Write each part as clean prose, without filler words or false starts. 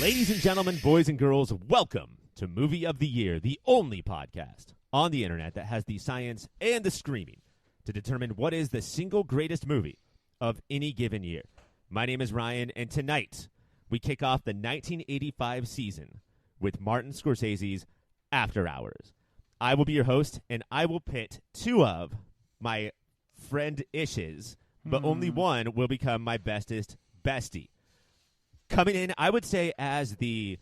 Ladies and gentlemen, boys and girls, welcome to Movie of the Year, the only podcast on the internet that has the science and the screaming to determine what is the single greatest movie of any given year. My name is Ryan, and tonight we kick off the 1985 season with Martin Scorsese's After Hours. I will be your host, and I will pit two of my friend-ishes, but only one will become my bestest bestie. Coming in, I would say, as the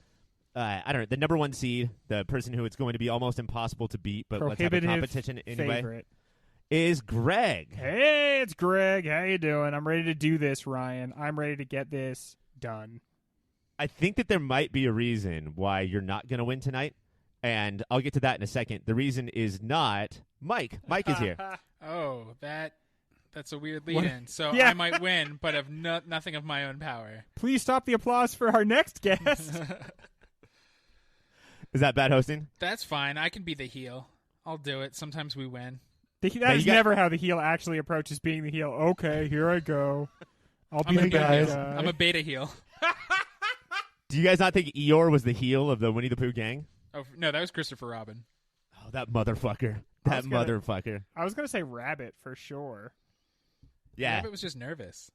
the number one seed, the person who it's going to be almost impossible to beat, but let's have a competition anyway, favorite. Is Greg. Hey, it's Greg. How you doing? I'm ready to do this, Ryan. I'm ready to get this done. I think that there might be a reason why you're not going to win tonight, and I'll get to that in a second. The reason is not Mike. Mike is here. Oh, that's a weird lead-in. So Yeah. I might win, but of nothing of my own power. Please stop the applause for our next guest. Is that bad hosting? That's fine. I can be the heel. I'll do it. Sometimes we win. That is never how the heel actually approaches being the heel. Okay, here I go. I'll be I'm the guy. I'm a beta heel. Do you guys not think Eeyore was the heel of the Winnie the Pooh gang? Oh no, that was Christopher Robin. Oh, that motherfucker. That motherfucker. I was going to say Rabbit for sure. Yeah. Rabbit was just nervous.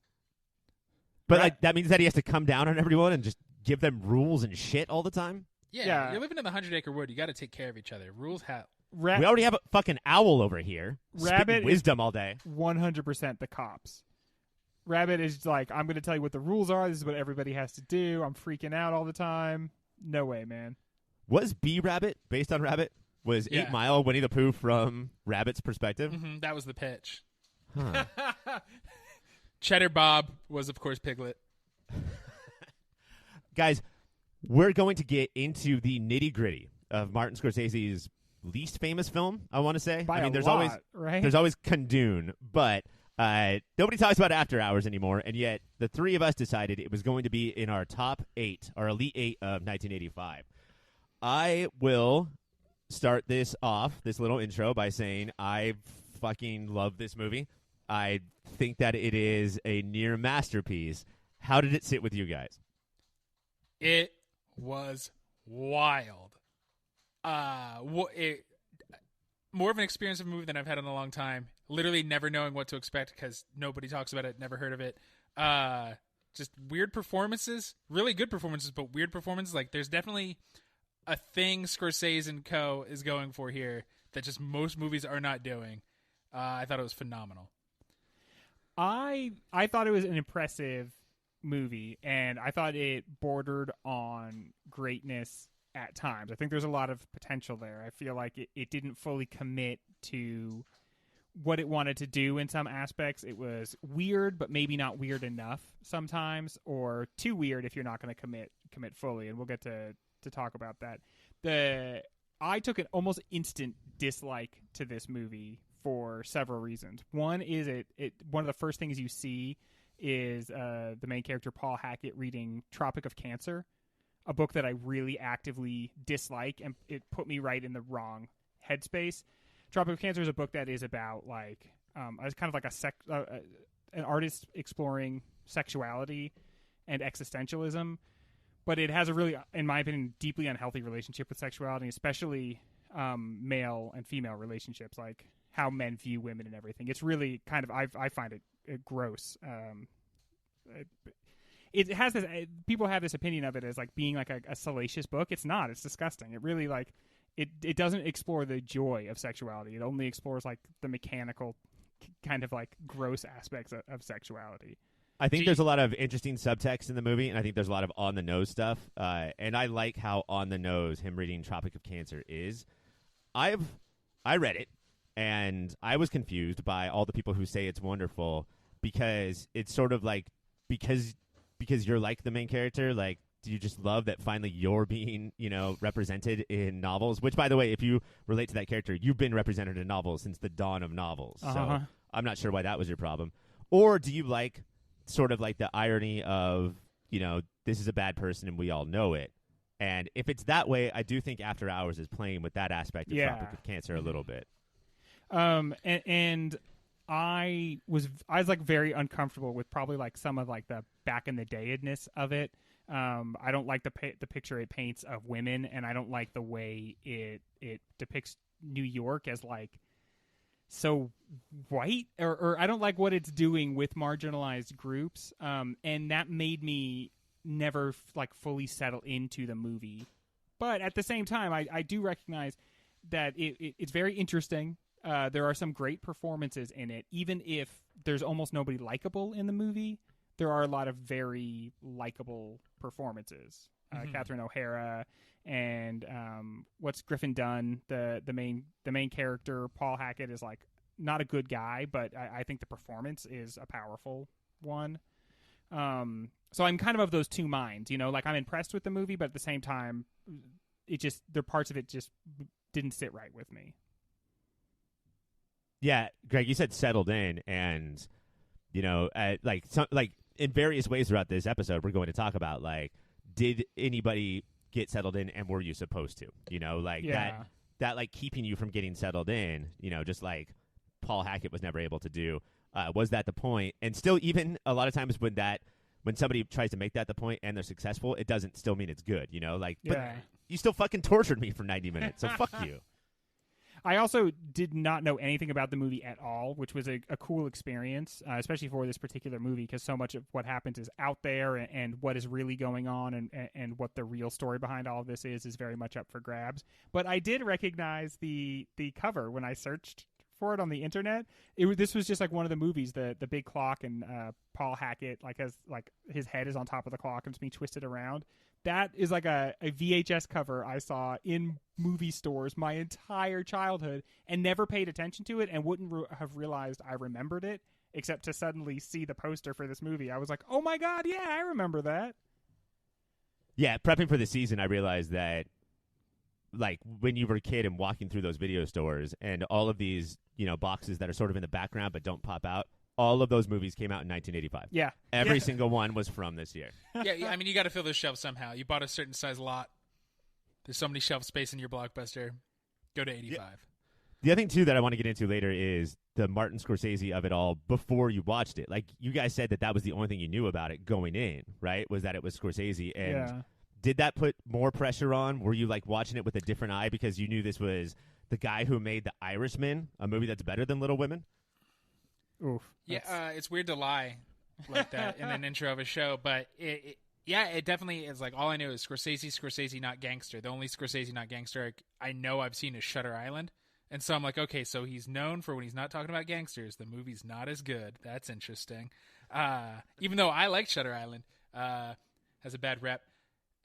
But like that means that he has to come down on everyone and just give them rules and shit all the time? Yeah. You're living in the 100-acre wood. You got to take care of each other. Rules have. We already have a fucking owl over here. Rabbit wisdom all day. 100% the cops. Rabbit is like, I'm going to tell you what the rules are. This is what everybody has to do. I'm freaking out all the time. No way, man. Was B Rabbit based on Rabbit? Was 8 Mile Winnie the Pooh from Rabbit's perspective? Mm-hmm, that was the pitch. Huh. Cheddar Bob was, of course, Piglet. Guys, we're going to get into the nitty-gritty of Martin Scorsese's least famous film, I want to say. There's always Kundun, but nobody talks about After Hours anymore, and yet the three of us decided it was going to be in our top 8, our Elite 8 of 1985. I will start this little intro, by saying I fucking love this movie. I think that it is a near masterpiece. How did it sit with you guys? It was wild. More of an experience of a movie than I've had in a long time. Literally never knowing what to expect because nobody talks about it, never heard of it. Just weird performances, really good performances, but weird performances. Like there's definitely a thing Scorsese and co. is going for here that just most movies are not doing. I thought it was phenomenal. I thought it was an impressive movie, and I thought it bordered on greatness at times. I think there's a lot of potential there. I feel like it didn't fully commit to what it wanted to do in some aspects. It was weird, but maybe not weird enough sometimes, or too weird if you're not going to commit fully, and we'll get to talk about that. I took an almost instant dislike to this movie for several reasons. One is one of the first things you see is the main character Paul Hackett reading Tropic of Cancer, a book that I really actively dislike, and it put me right in the wrong headspace. Tropic of Cancer is a book that is about it's kind of like an artist exploring sexuality and existentialism, but it has a really, in my opinion, deeply unhealthy relationship with sexuality, especially male and female relationships, like how men view women and everything. It's really kind of, I find it gross. It has this, people have this opinion of it as like being like a salacious book. It's not. It's disgusting. It really it doesn't explore the joy of sexuality. It only explores like the mechanical kind of like gross aspects of sexuality. I think there's a lot of interesting subtext in the movie, and I think there's a lot of on-the-nose stuff. And I like how on-the-nose him reading Tropic of Cancer is. I read it, and I was confused by all the people who say it's wonderful because it's sort of like because you're like the main character, like do you just love that finally you're being, represented in novels? Which, by the way, if you relate to that character, you've been represented in novels since the dawn of novels. So I'm not sure why that was your problem. Or do you like sort of like the irony of, this is a bad person and we all know it? And if it's that way, I do think After Hours is playing with that aspect of Tropic of Cancer a little bit. And I was like very uncomfortable with probably like some of like the back in the day-ness of it. I don't like the picture it paints of women, and I don't like the way it depicts New York as like so white, or I don't like what it's doing with marginalized groups, and that made me never like fully settle into the movie. But at the same time, I do recognize that it's very interesting. There are some great performances in it, even if there's almost nobody likable in the movie. There are a lot of very likable performances. Catherine O'Hara and what's Griffin Dunn, the main character, Paul Hackett, is like not a good guy, but I think the performance is a powerful one. So I'm kind of those two minds, like I'm impressed with the movie, but at the same time, there are parts of it just didn't sit right with me. Yeah, Greg, you said settled in, and like in various ways throughout this episode, we're going to talk about like, did anybody get settled in, and were you supposed to? That like keeping you from getting settled in, just like Paul Hackett was never able to do. Was that the point? And still, even a lot of times when somebody tries to make that the point and they're successful, it doesn't still mean it's good, But you still fucking tortured me for 90 minutes, so fuck you. I also did not know anything about the movie at all, which was a cool experience, especially for this particular movie, because so much of what happens is out there, and what is really going on and what the real story behind all of this is very much up for grabs. But I did recognize the cover when I searched for it on the internet. This was just like one of the movies, the big clock, and Paul Hackett has his head is on top of the clock and it's being twisted around. That is like a VHS cover I saw in movie stores my entire childhood and never paid attention to it, and wouldn't have realized I remembered it except to suddenly see the poster for this movie. I was like, oh my God, yeah, I remember that. Yeah, prepping for the season, I realized that like when you were a kid and walking through those video stores and all of these, boxes that are sort of in the background but don't pop out, all of those movies came out in 1985. Yeah. Every single one was from this year. Yeah, I mean, you got to fill those shelves somehow. You bought a certain size lot. There's so many shelf space in your Blockbuster. Go to 85. Yeah. The other thing, too, that I want to get into later is the Martin Scorsese of it all before you watched it. Like, you guys said that was the only thing you knew about it going in, right? Was that it was Scorsese. And did that put more pressure on? Were you, like, watching it with a different eye because you knew this was the guy who made The Irishman, a movie that's better than Little Women? Oof. Yeah, it's weird to lie like that in an intro of a show, but it definitely is. Like, all I know is Scorsese, not gangster. The only Scorsese, not gangster I know I've seen is Shutter Island, and so I'm like, okay, so he's known for when he's not talking about gangsters, the movie's not as good. That's interesting. Even though I liked Shutter Island, has a bad rep.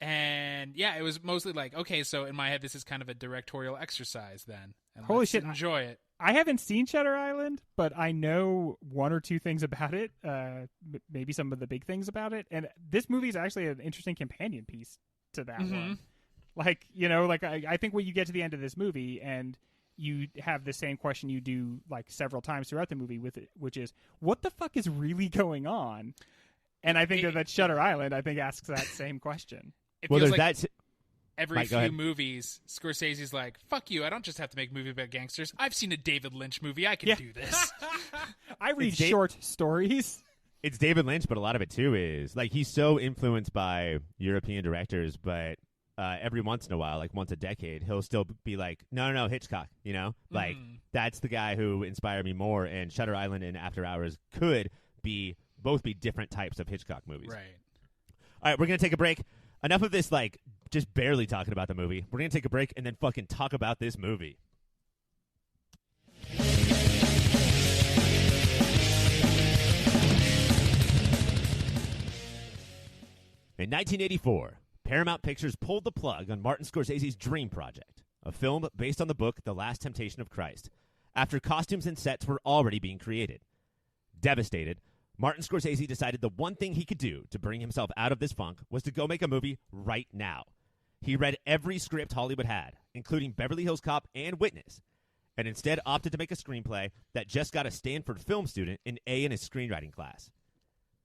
And yeah, it was mostly like, okay, so in my head, this is kind of a directorial exercise then. And holy shit, enjoy it. I haven't seen Shutter Island, but I know one or two things about it, maybe some of the big things about it. And this movie is actually an interesting companion piece to that one. Like, I think when you get to the end of this movie and you have the same question you do like several times throughout the movie with it, which is, what the fuck is really going on? And I think that Shutter Island, asks that same question. There's like every few movies, Scorsese's like, fuck you, I don't just have to make movies about gangsters. I've seen a David Lynch movie. I can do this. I read short stories. It's David Lynch, but a lot of it, too, is, like, he's so influenced by European directors, but every once in a while, like once a decade, he'll still be like, no, Hitchcock, Like, that's the guy who inspired me more, and Shutter Island and After Hours could both be different types of Hitchcock movies. Right. All right, we're going to take a break. Enough of this, like, just barely talking about the movie. We're going to take a break and then fucking talk about this movie. In 1984, Paramount Pictures pulled the plug on Martin Scorsese's Dream Project, a film based on the book The Last Temptation of Christ, after costumes and sets were already being created. Devastated, Martin Scorsese decided the one thing he could do to bring himself out of this funk was to go make a movie right now. He read every script Hollywood had, including Beverly Hills Cop and Witness, and instead opted to make a screenplay that just got a Stanford film student an A in his screenwriting class.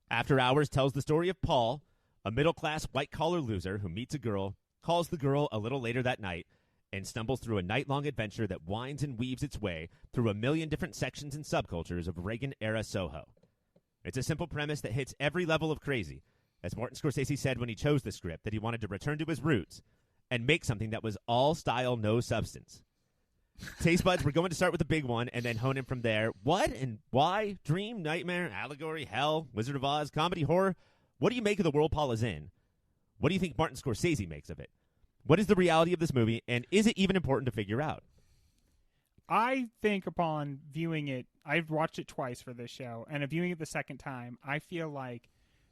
After Hours tells the story of Paul, a middle-class white-collar loser who meets a girl, calls the girl a little later that night, and stumbles through a night-long adventure that winds and weaves its way through a million different sections and subcultures of Reagan-era Soho. It's a simple premise that hits every level of crazy, As Martin Scorsese said when he chose the script, that he wanted to return to his roots and make something that was all style, no substance. Taste buds, we're going to start with the big one and then hone in from there. What and why? Dream, nightmare, allegory, hell, Wizard of Oz, comedy, horror? What do you make of the world Paul is in? What do you think Martin Scorsese makes of it? What is the reality of this movie, and is it even important to figure out? I think upon viewing it, I've watched it twice for this show, and viewing it the second time, I feel like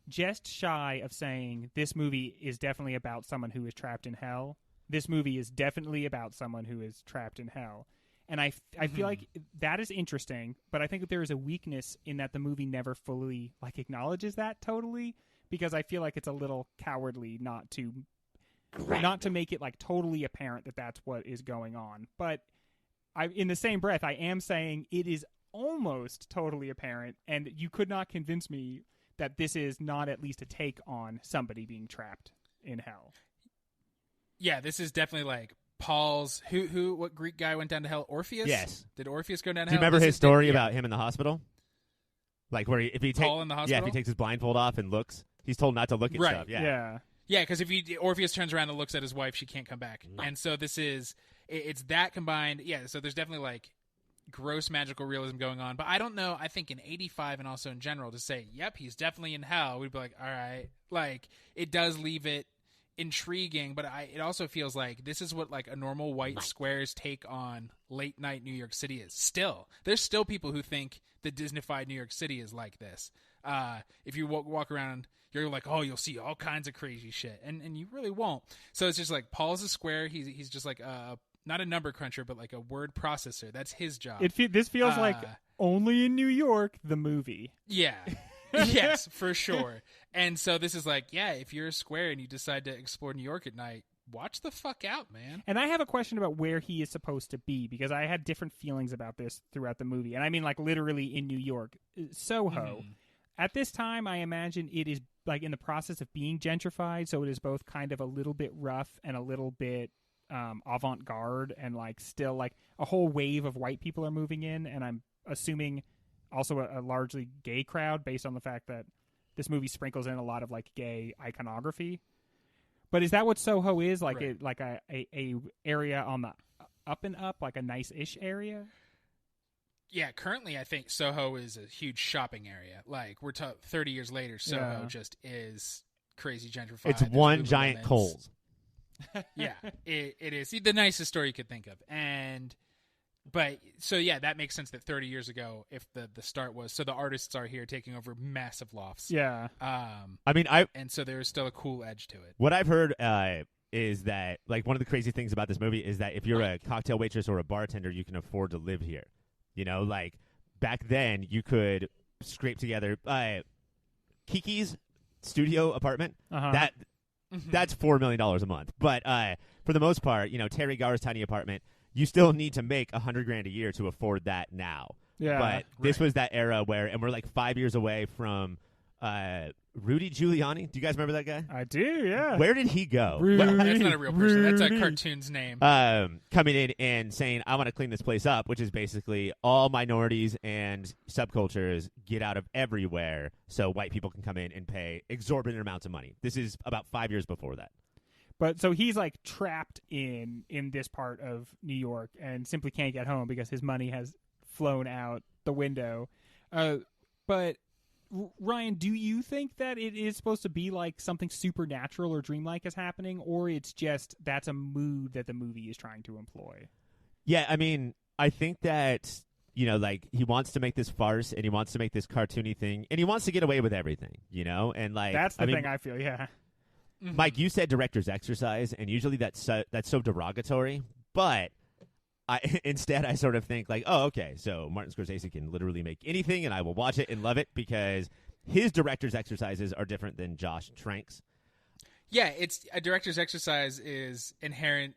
just shy of saying this movie is definitely about someone who is trapped in hell. This movie is definitely about someone who is trapped in hell. And I feel like that is interesting, but I think that there is a weakness in that the movie never fully acknowledges that totally, because I feel like it's a little cowardly not to make it totally apparent that that's what is going on. But in the same breath, I am saying it is almost totally apparent, and you could not convince me that this is not at least a take on somebody being trapped in hell. Yeah, this is definitely Paul's what Greek guy went down to hell? Orpheus? Yes. Did Orpheus go down to Do you hell? remember his story about him in the hospital? Where Paul in the hospital? Yeah, if he takes his blindfold off and looks, he's told not to look at Right. stuff. Yeah. Yeah, because if Orpheus turns around and looks at his wife, she can't come back. And so this is it's that combined. Yeah, so there's definitely gross magical realism going on. But I don't know. I think in 85 and also in general to say, yep, he's definitely in hell, we'd be like, all right. It does leave it intriguing, but it also feels like this is what a normal white squares take on late night New York City is. There's still people who think the Disneyfied New York City is like this. If you walk around, you're like, oh, you'll see all kinds of crazy shit, and you really won't. So it's just Paul's a square. He's just not a number cruncher, but a word processor. That's his job. This feels like Only in New York, the movie. Yeah. Yes, for sure. And so this is if you're a square and you decide to explore New York at night, watch the fuck out, man. And I have a question about where he is supposed to be, because I had different feelings about this throughout the movie. And I mean, literally in New York. Soho. At this time, I imagine it is in the process of being gentrified, so it is both kind of a little bit rough and a little bit avant-garde, and still a whole wave of white people are moving in, and I'm assuming also a largely gay crowd based on the fact that this movie sprinkles in a lot of gay iconography. But is that what Soho is? Right. A area on the up and up, a nice-ish area? Yeah, currently I think Soho is a huge shopping area. We're 30 years later, Soho just is crazy gentrified. It's There's one giant Lululemons. Kohl's. Yeah, it is the nicest store you could think of. But that makes sense that 30 years ago, if the start was, so the artists are here taking over massive lofts. Yeah. And so there's still a cool edge to it. What I've heard is that one of the crazy things about this movie is that if you're a cocktail waitress or a bartender, you can afford to live here. Back then you could scrape together Kiki's studio apartment. That's $4 million a month. But for the most part, Terry Garr's tiny apartment, you still need to make $100,000 a year to afford that now. Yeah. But this was that era where, and we're 5 years away from Rudy Giuliani. Do you guys remember that guy? I do, yeah. Where did he go? That's not a real person. That's a cartoon's name. Coming in and saying, I want to clean this place up, which is basically all minorities and subcultures get out of everywhere so white people can come in and pay exorbitant amounts of money. This is about 5 years before that. But so he's trapped in this part of New York and simply can't get home because his money has flown out the window. But Ryan, do you think that it is supposed to be something supernatural or dreamlike is happening, or it's just that's a mood that the movie is trying to employ? Yeah, I mean, I think that, he wants to make this farce and he wants to make this cartoony thing and he wants to get away with everything, and that's the thing I feel, yeah. Mike, you said director's exercise, and usually that's so derogatory, but instead I sort of think oh, okay, so Martin Scorsese can literally make anything and I will watch it and love it because his director's exercises are different than Josh Trank's. Yeah, it's a director's exercise is inherently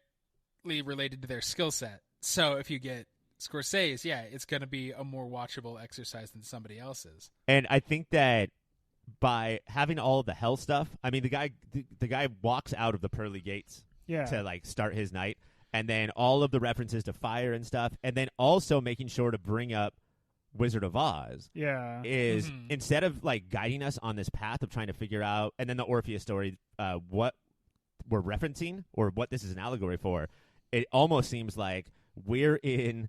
related to their skill set. So if you get Scorsese, it's going to be a more watchable exercise than somebody else's. And I think that by having all of the hell stuff, I mean, the guy walks out of the pearly gates to start his night, and then all of the references to fire and stuff, and then also making sure to bring up Wizard of Oz. Yeah. Is instead of like guiding us on this path of trying to figure out, and then the Orpheus story, what we're referencing or what this is an allegory for, it almost seems like we're in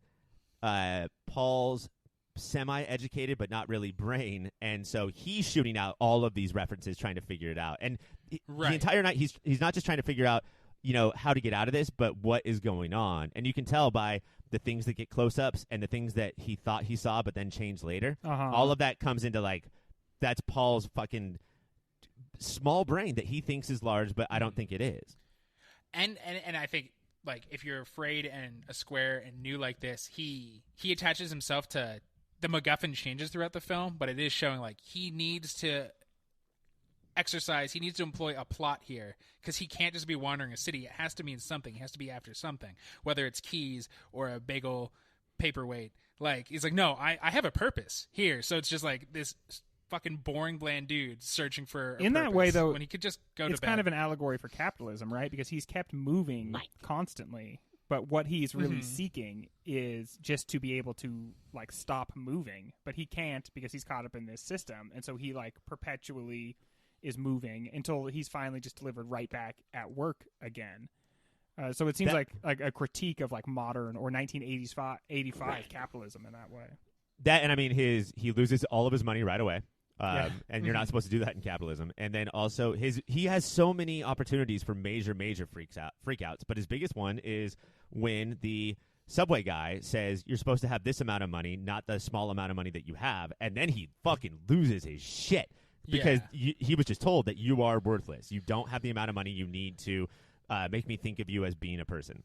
Paul's semi-educated but not really brain, and so he's shooting out all of these references trying to figure it out, and the entire night he's not just trying to figure out how to get out of this, but what is going on. And you can tell by the things that get close-ups and the things that he thought he saw but then changed later. All of that comes into like, that's Paul's fucking small brain that he thinks is large, but I don't think it is. And I think, like, if you're afraid and a square and new like this, he attaches himself to the MacGuffin changes throughout the film, but it is showing like he needs to exercise, he needs to employ a plot here, because he can't just be wandering a city. It has to mean something. He has to be after something, whether it's keys or a bagel paperweight. Like, he's like, no, I have a purpose here. So it's just like this fucking boring, bland dude searching for a in that way, though, when he could just go to bed. It's kind of an allegory for capitalism, right? Because he's kept moving constantly, but what he's really seeking is just to be able to like stop moving, but he can't because he's caught up in this system, and so he like perpetually is moving until he's finally just delivered right back at work again. So it seems like a critique of like modern or 1985 capitalism in that way. That, and I mean, he loses all of his money right away. And you're not supposed to do that in capitalism. And then also he has so many opportunities for major freakouts. But his biggest one is when the subway guy says you're supposed to have this amount of money, not the small amount of money that you have. And then he fucking loses his shit because he was just told that you are worthless. You don't have the amount of money you need to make me think of you as being a person.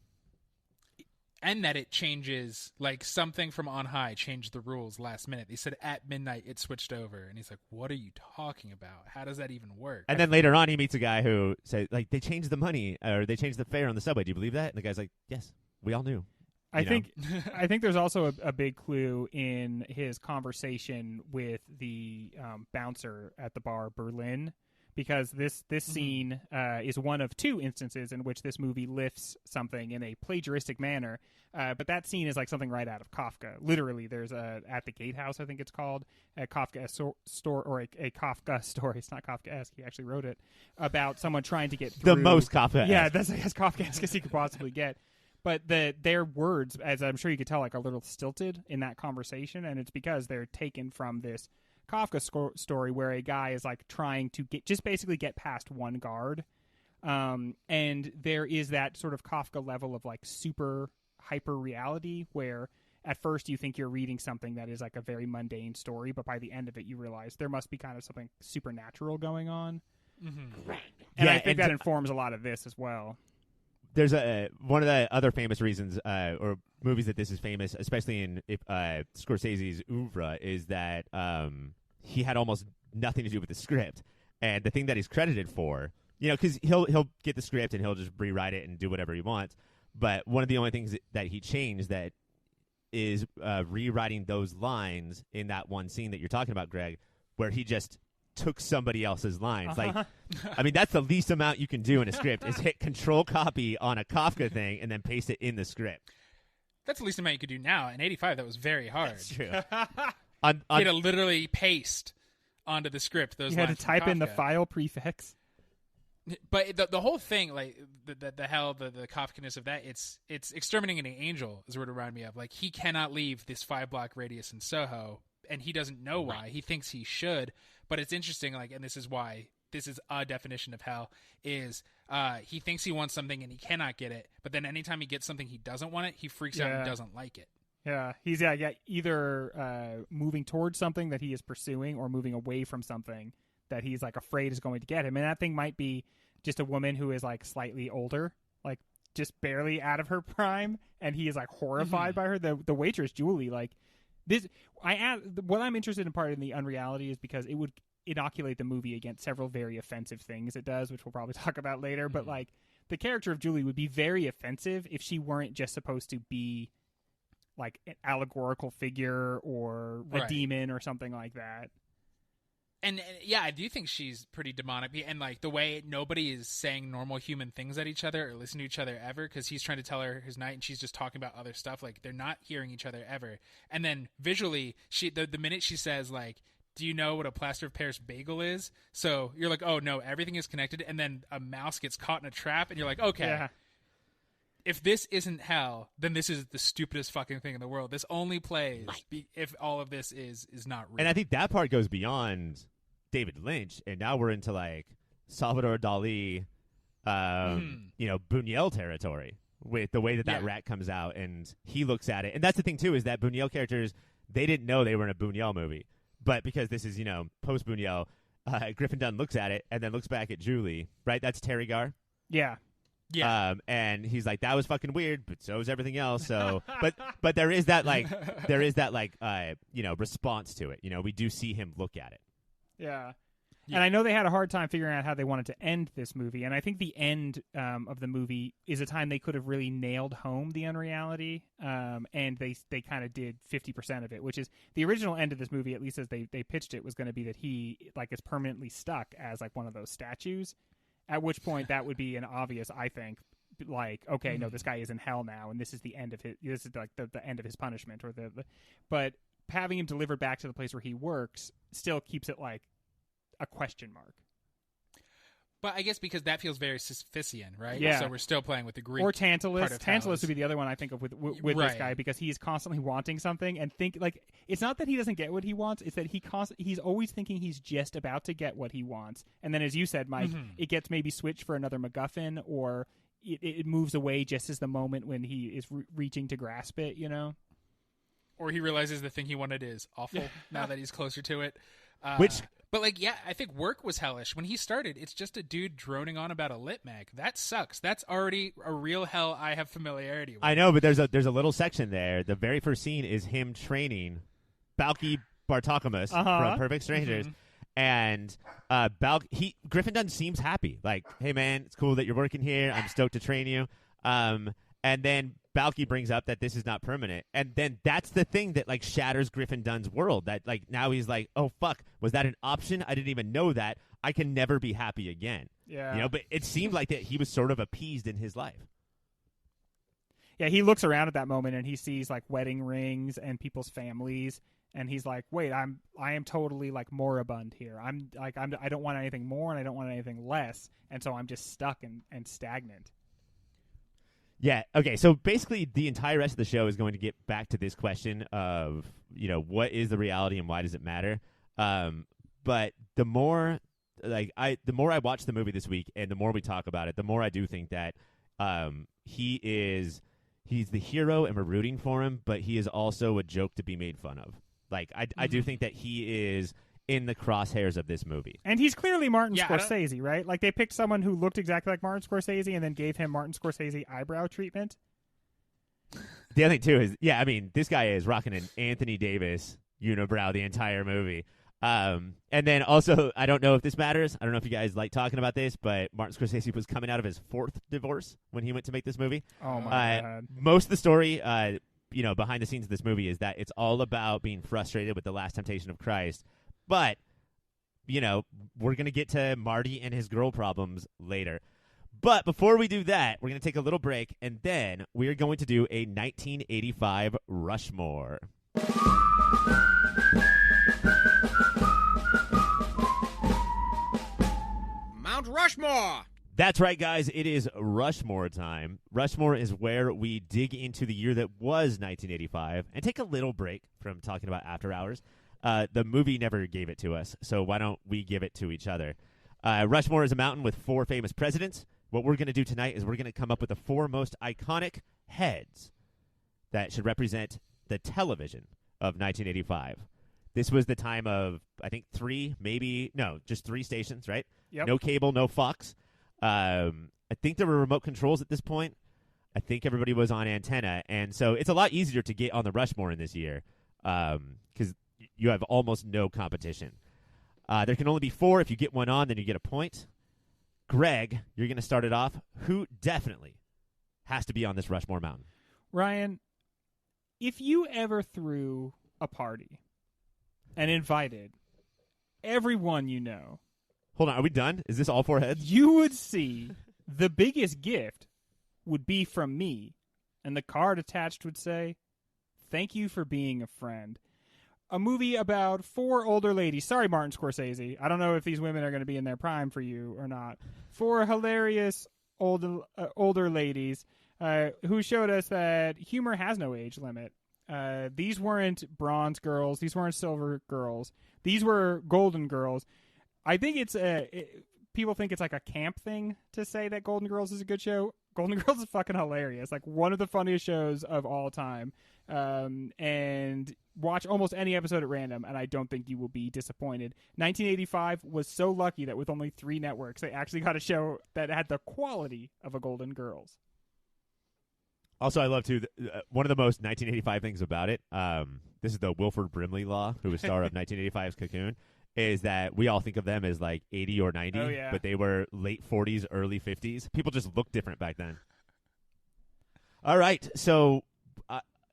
And that it changes, like something from on high changed the rules last minute. They said at midnight it switched over, and he's like, "What are you talking about? How does that even work?" And then later on, he meets a guy who says, "Like they changed the money or they changed the fare on the subway. Do you believe that?" And the guy's like, "Yes, we all knew." I think there's also a big clue in his conversation with the bouncer at the bar, Berlin. Because this scene is one of two instances in which this movie lifts something in a plagiaristic manner. But that scene is like something right out of Kafka. Literally, there's At the Gatehouse, I think it's called, a Kafka store, or a Kafka story. It's not Kafkaesque. He actually wrote it about someone trying to get through. The most Kafkaesque. Yeah, that's as Kafkaesque as he could possibly get. But their words, as I'm sure you could tell, like a little stilted in that conversation, and it's because they're taken from this Kafka story where a guy is like trying to basically get past one guard, and there is that sort of Kafka level of like super hyper reality where at first you think you're reading something that is like a very mundane story, but by the end of it you realize there must be kind of something supernatural going on. And I think that informs a lot of this as well. There's one of the other famous reasons or movies that this is famous, especially in Scorsese's oeuvre, is that he had almost nothing to do with the script. And the thing that he's credited for, because he'll get the script and he'll just rewrite it and do whatever he wants. But one of the only things that he changed that is rewriting those lines in that one scene that you're talking about, Greg, where he just took somebody else's lines. Like, I mean, that's the least amount you can do in a script is hit control copy on a Kafka thing and then paste it in the script. That's the least amount you could do now. In 85, that was very hard. That's true. You had to literally paste onto the script those lines. You had to type in the file prefix. But the whole thing, like the Kafkaness of that, it's exterminating an angel is what it reminded me of. Like, he cannot leave this 5-block radius in Soho, and he doesn't know why. Right. He thinks he should. But it's interesting, like, and this is why this is a definition of hell, is he thinks he wants something and he cannot get it, but then anytime he gets something he doesn't want it, he freaks out and doesn't like it. Yeah, he's either moving towards something that he is pursuing or moving away from something that he's like afraid is going to get him. And that thing might be just a woman who is like slightly older, like just barely out of her prime, and he is like horrified by her. The waitress Julie, like, what I'm interested in part in the unreality is because it would inoculate the movie against several very offensive things it does, which we'll probably talk about later. But like, the character of Julie would be very offensive if she weren't just supposed to be like an allegorical figure or a demon or something like that. And yeah, I do think she's pretty demonic, and like the way nobody is saying normal human things at each other or listening to each other ever, because he's trying to tell her his night and she's just talking about other stuff. Like they're not hearing each other ever. And then visually, the minute she says like, "Do you know what a plaster of Paris bagel is?" So you're like, "Oh no, everything is connected." And then a mouse gets caught in a trap, and you're like, "Okay." Yeah. If this isn't hell, then this is the stupidest fucking thing in the world. This only plays if all of this is not real. And I think that part goes beyond David Lynch, and now we're into like Salvador Dali, Buñuel territory with the way that rat comes out and he looks at it. And that's the thing too, is that Buñuel characters, they didn't know they were in a Buñuel movie, but because this is post Buñuel, Griffin Dunn looks at it and then looks back at Julie. Right, that's Terry Garr. Yeah. Yeah. And he's like, that was fucking weird, but so is everything else. So, but there is that response to it. We do see him look at it. Yeah. And I know they had a hard time figuring out how they wanted to end this movie. And I think the end of the movie is a time they could have really nailed home the unreality. And they kind of did 50% of it, which is the original end of this movie, at least as they pitched it, was going to be that he like is permanently stuck as like one of those statues. At which point that would be an obvious, I think, like, okay, no, this guy is in hell now, and this is the end of this is like the end of his punishment, or but having him delivered back to the place where he works still keeps it like a question mark. But I guess because that feels very Sisyphean, right? Yeah. So we're still playing with the Greek or Tantalus. part of Tantalus would be the other one I think of with right. this guy, because he's constantly wanting something and think like it's not that he doesn't get what he wants; it's that he's always thinking he's just about to get what he wants, and then as you said, Mike, it gets maybe switched for another MacGuffin, or it moves away just as the moment when he is reaching to grasp it, Or he realizes the thing he wanted is awful now that he's closer to it. But like, yeah, I think work was hellish. When he started, it's just a dude droning on about a lit mag. That sucks. That's already a real hell I have familiarity with. I know, but there's a little section there. The very first scene is him training Balky Bartokomous from Perfect Strangers. And Griffin Dunn seems happy. Like, hey, man, it's cool that you're working here. I'm stoked to train you. And then Balky brings up that this is not permanent, and then that's the thing that like shatters Griffin Dunn's world. That like now he's like, oh fuck, was that an option? I didn't even know that. I can never be happy again. Yeah, but it seemed like that he was sort of appeased in his life. Yeah, he looks around at that moment and he sees like wedding rings and people's families, and he's like, wait, I am totally like moribund here. I don't want anything more and I don't want anything less, and so I'm just stuck and stagnant. Yeah, okay, so basically the entire rest of the show is going to get back to this question of, what is the reality and why does it matter? But the more I watch the movie this week and the more we talk about it, the more I do think that he's the hero and we're rooting for him, but he is also a joke to be made fun of. Like, I do think that he is in the crosshairs of this movie. And he's clearly Martin Scorsese, right? Like, they picked someone who looked exactly like Martin Scorsese and then gave him Martin Scorsese eyebrow treatment. The other thing, too, is, this guy is rocking an Anthony Davis unibrow the entire movie. And then also, I don't know if this matters. I don't know if you guys like talking about this, but Martin Scorsese was coming out of his 4th divorce when he went to make this movie. Oh, my God. Most of the story, behind the scenes of this movie is that it's all about being frustrated with The Last Temptation of Christ. But, we're going to get to Marty and his girl problems later. But before we do that, we're going to take a little break, and then we're going to do a 1985 Rushmore. Mount Rushmore! That's right, guys. It is Rushmore time. Rushmore is where we dig into the year that was 1985 and take a little break from talking about After Hours. The movie never gave it to us, so why don't we give it to each other? Rushmore is a mountain with 4 famous presidents. What we're going to do tonight is we're going to come up with the 4 most iconic heads that should represent the television of 1985. This was the time of, I think, 3 stations, right? Yep. No cable, no Fox. I think there were remote controls at this point. I think everybody was on antenna, and so it's a lot easier to get on the Rushmore in this year because you have almost no competition. There can only be 4. If you get one on, then you get a point. Greg, you're going to start it off. Who definitely has to be on this Rushmore mountain? Ryan, if you ever threw a party and invited everyone you know, Hold on, are we done? Is this all 4 heads? you would see the biggest gift would be from me, and the card attached would say, "Thank you for being a friend." A movie about 4 older ladies. Sorry, Martin Scorsese. I don't know if these women are going to be in their prime for you or not. 4 hilarious older ladies who showed us that humor has no age limit. These weren't bronze girls. These weren't silver girls. These were golden girls. I think people think it's like a camp thing to say that Golden Girls is a good show. Golden Girls is fucking hilarious. Like one of the funniest shows of all time. And watch almost any episode at random, and I don't think you will be disappointed. 1985 was so lucky that with only 3 networks, they actually got a show that had the quality of a Golden Girls. Also, I love, too, one of the most 1985 things about it, this is the Wilford Brimley Law, who was star of 1985's Cocoon, is that we all think of them as like 80 or 90, but they were late 40s, early 50s. People just looked different back then. All right, so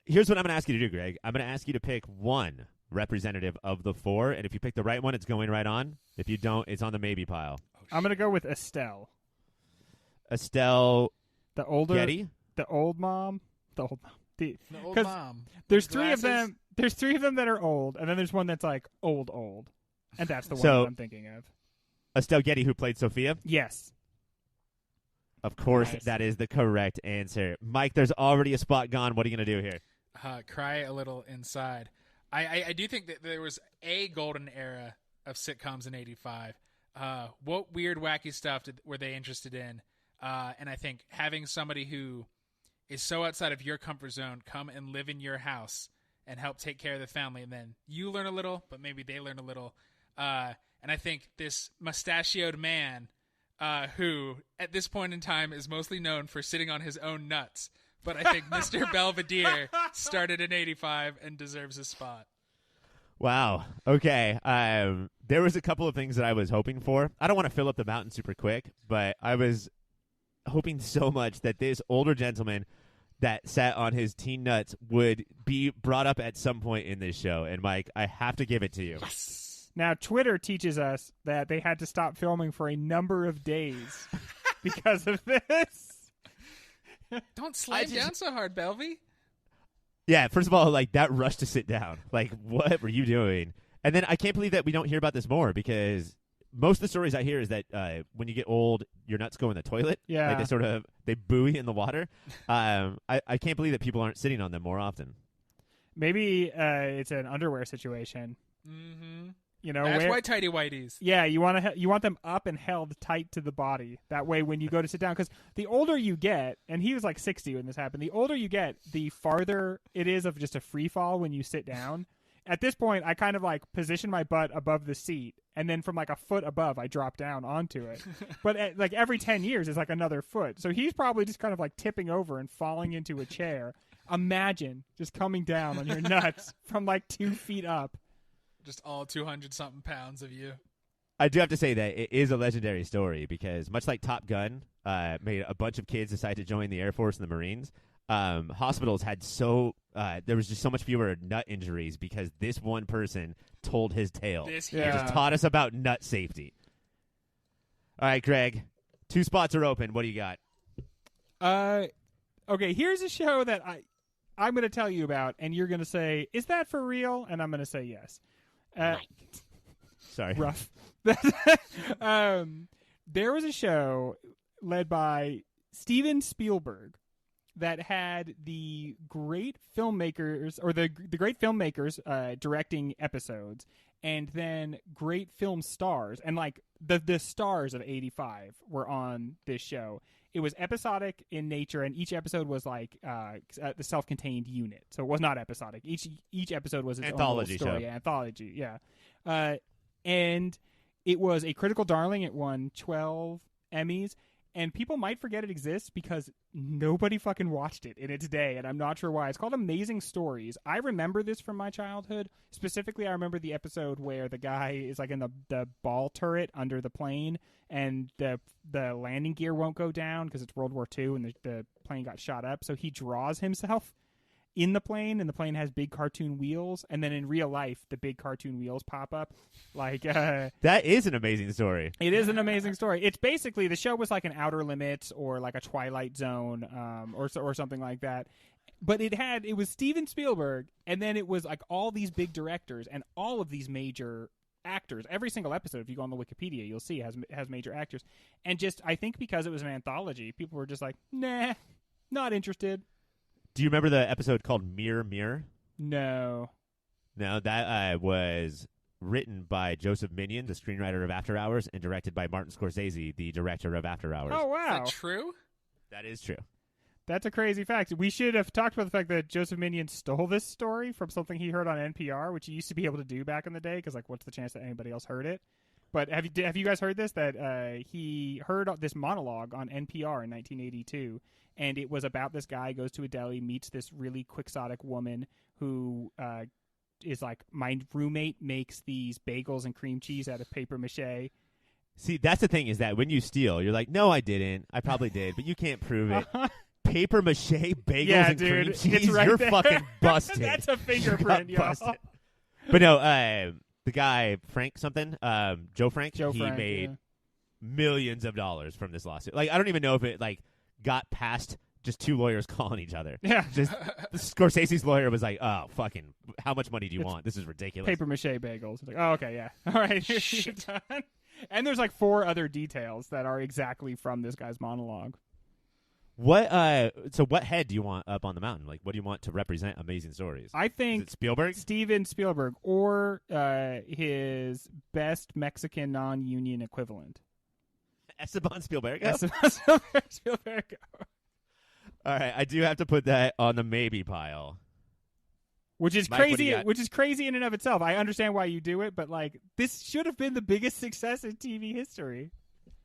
here's what I'm going to ask you to do, Greg. I'm going to ask you to pick one representative of the 4, and if you pick the right one, it's going right on. If you don't, it's on the maybe pile. I'm going to go with Estelle. Estelle the older Getty? The old mom. The old mom. The old mom. There's 3 of them. There's 3 of them that are old, and then there's one that's like old. And that's the one that I'm thinking of. Estelle Getty, who played Sophia? Yes. Of course, that is the correct answer. Mike, there's already a spot gone. What are you going to do here? Cry a little inside. I do think that there was a golden era of sitcoms in 85. What weird, wacky stuff were they interested in? And I think having somebody who is so outside of your comfort zone come and live in your house and help take care of the family, and then you learn a little, but maybe they learn a little. And I think this mustachioed man, who at this point in time is mostly known for sitting on his own nuts, but I think Mr. Belvedere started in 85 and deserves a spot. Wow. Okay. There was a couple of things that I was hoping for. I don't want to fill up the mountain super quick, but I was hoping so much that this older gentleman that sat on his teen nuts would be brought up at some point in this show. And, Mike, I have to give it to you. Yes. Now, Twitter teaches us that they had to stop filming for a number of days because of this. Don't slam down so hard, Belvy. Yeah, first of all, like, that rush to sit down. Like, what were you doing? And then I can't believe that we don't hear about this more, because most of the stories I hear is that when you get old, your nuts go in the toilet. Yeah. Like they buoy in the water. I can't believe that people aren't sitting on them more often. Maybe it's an underwear situation. Mm-hmm. You know, that's why tighty whities. Yeah, you want them up and held tight to the body. That way, when you go to sit down, because the older you get, and he was like 60 when this happened. The older you get, the farther it is of just a free fall when you sit down. At this point, I kind of like position my butt above the seat, and then from like a foot above, I drop down onto it. But like every 10 years is like another foot. So he's probably just kind of like tipping over and falling into a chair. Imagine just coming down on your nuts from like 2 feet up. Just all 200-something pounds of you. I do have to say that it is a legendary story, because much like Top Gun made a bunch of kids decide to join the Air Force and the Marines, hospitals had there was just so much fewer nut injuries because this one person told his tale. He just taught us about nut safety. All right, Greg, 2 spots are open. What do you got? Okay, here's a show that I'm going to tell you about, and you're going to say, "Is that for real?" And I'm going to say yes. Sorry. Rough. There was a show led by Steven Spielberg that had the great filmmakers, or the great filmmakers directing episodes, and then great film stars, and like the stars of 85 were on this show. It was episodic in nature, and each episode was like the self-contained unit. So it was not episodic. Each episode was its anthology own story. show. Yeah, anthology, yeah. And it was a critical darling. It won 12 Emmys. And people might forget it exists because nobody fucking watched it in its day, and I'm not sure why. It's called Amazing Stories. I remember this from my childhood. Specifically, I remember the episode where the guy is like in the ball turret under the plane, and the landing gear won't go down because it's World War II and the plane got shot up. So he draws himself, in the plane, and the plane has big cartoon wheels, and then in real life, the big cartoon wheels pop up. Like that is an amazing story. It is an amazing story. It's basically the show was like an Outer Limits or like a Twilight Zone, or something like that. But it was Steven Spielberg, and then it was like all these big directors and all of these major actors. Every single episode, if you go on the Wikipedia, you'll see has major actors. And just I think because it was an anthology, people were just like, nah, not interested. Do you remember the episode called Mirror Mirror? No. No, that was written by Joseph Minion, the screenwriter of After Hours, and directed by Martin Scorsese, the director of After Hours. Oh, wow. Is that true? That is true. That's a crazy fact. We should have talked about the fact that Joseph Minion stole this story from something he heard on NPR, which he used to be able to do back in the day, because, like, what's the chance that anybody else heard it? But have you guys heard this? That he heard this monologue on NPR in 1982, and it was about this guy goes to a deli, meets this really quixotic woman who is like, my roommate makes these bagels and cream cheese out of paper mache. See, that's the thing, is that when you steal, you're like, no, I didn't. I probably did, but you can't prove it. Paper mache bagels and cream cheese? It's right you're there. fucking busted. That's a fingerprint, you got y'all. busted. But no, the guy, Frank something, Joe Frank, he made millions of dollars from this lawsuit. Like, I don't even know if it, like, got past just two lawyers calling each other. Yeah. Just Scorsese's lawyer was like, oh, fucking, how much money do you want? This is ridiculous. Paper mache bagels. It's like, oh, okay, yeah. All right. Shit. And there's like 4 other details that are exactly from this guy's monologue. What so what head do you want up on the mountain? Like, what do you want to represent Amazing Stories? I Is think it Spielberg? Steven Spielberg, or his best Mexican non-union equivalent. Esteban Spielberg? Spielberg. All right, I do have to put that on the maybe pile. Which is Mike, what do crazy. you got? Which is crazy in and of itself. I understand why you do it, but like, this should have been the biggest success in TV history.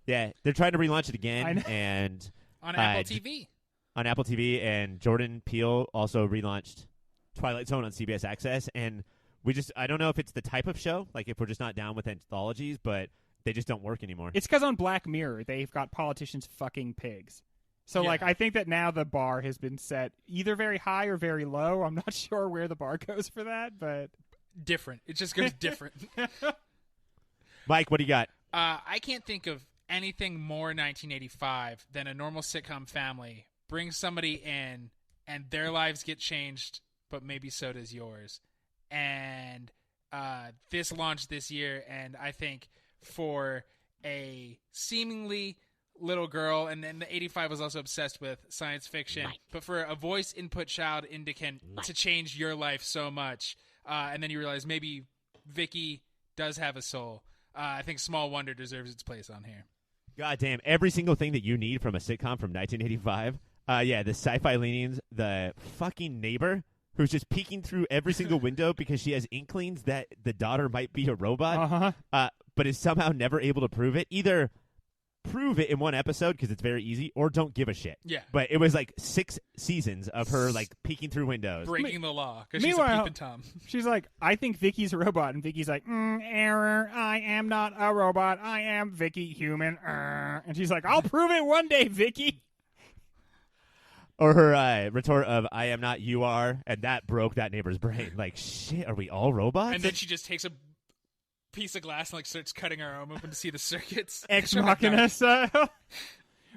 Yeah, they're trying to relaunch it I again, know. and On Apple TV. on Apple TV, and Jordan Peele also relaunched Twilight Zone on CBS Access, and I don't know if it's the type of show, like if we're just not down with anthologies, but they just don't work anymore. It's because on Black Mirror, they've got politicians fucking pigs. So, Yeah. like, I think that now the bar has been set either very high or very low. I'm not sure where the bar goes for that, but... Different. It just goes different. Mike, what do you got? I can't think of anything more 1985 than a normal sitcom family brings somebody in and their lives get changed, but maybe so does yours. And this launched this year, and I think for a seemingly little girl, and then the 85 was also obsessed with science fiction, but for a voice input child to change your life so much, and then you realize maybe Vicky does have a soul. I think Small Wonder deserves its place on here. God damn, every single thing that you need from a sitcom from 1985. Yeah, the sci-fi leanings, the fucking neighbor who's just peeking through every single window because she has inklings that the daughter might be a robot, but is somehow never able to prove it. Either prove it in one episode because it's very easy, or don't give a shit. Yeah. But it was like 6 seasons of her like peeking through windows. Breaking the law, because she's a Meanwhile, peeping Tom. She's like, I think Vicky's a robot. And Vicky's like, error. I am not a robot. I am Vicky, human. And she's like, I'll prove it one day, Vicky. Or her retort of, I am not, you are. And that broke that neighbor's brain. Like, shit, are we all robots? And then she just takes a piece of glass and like starts cutting her arm open to see the circuits. Ex Machina style.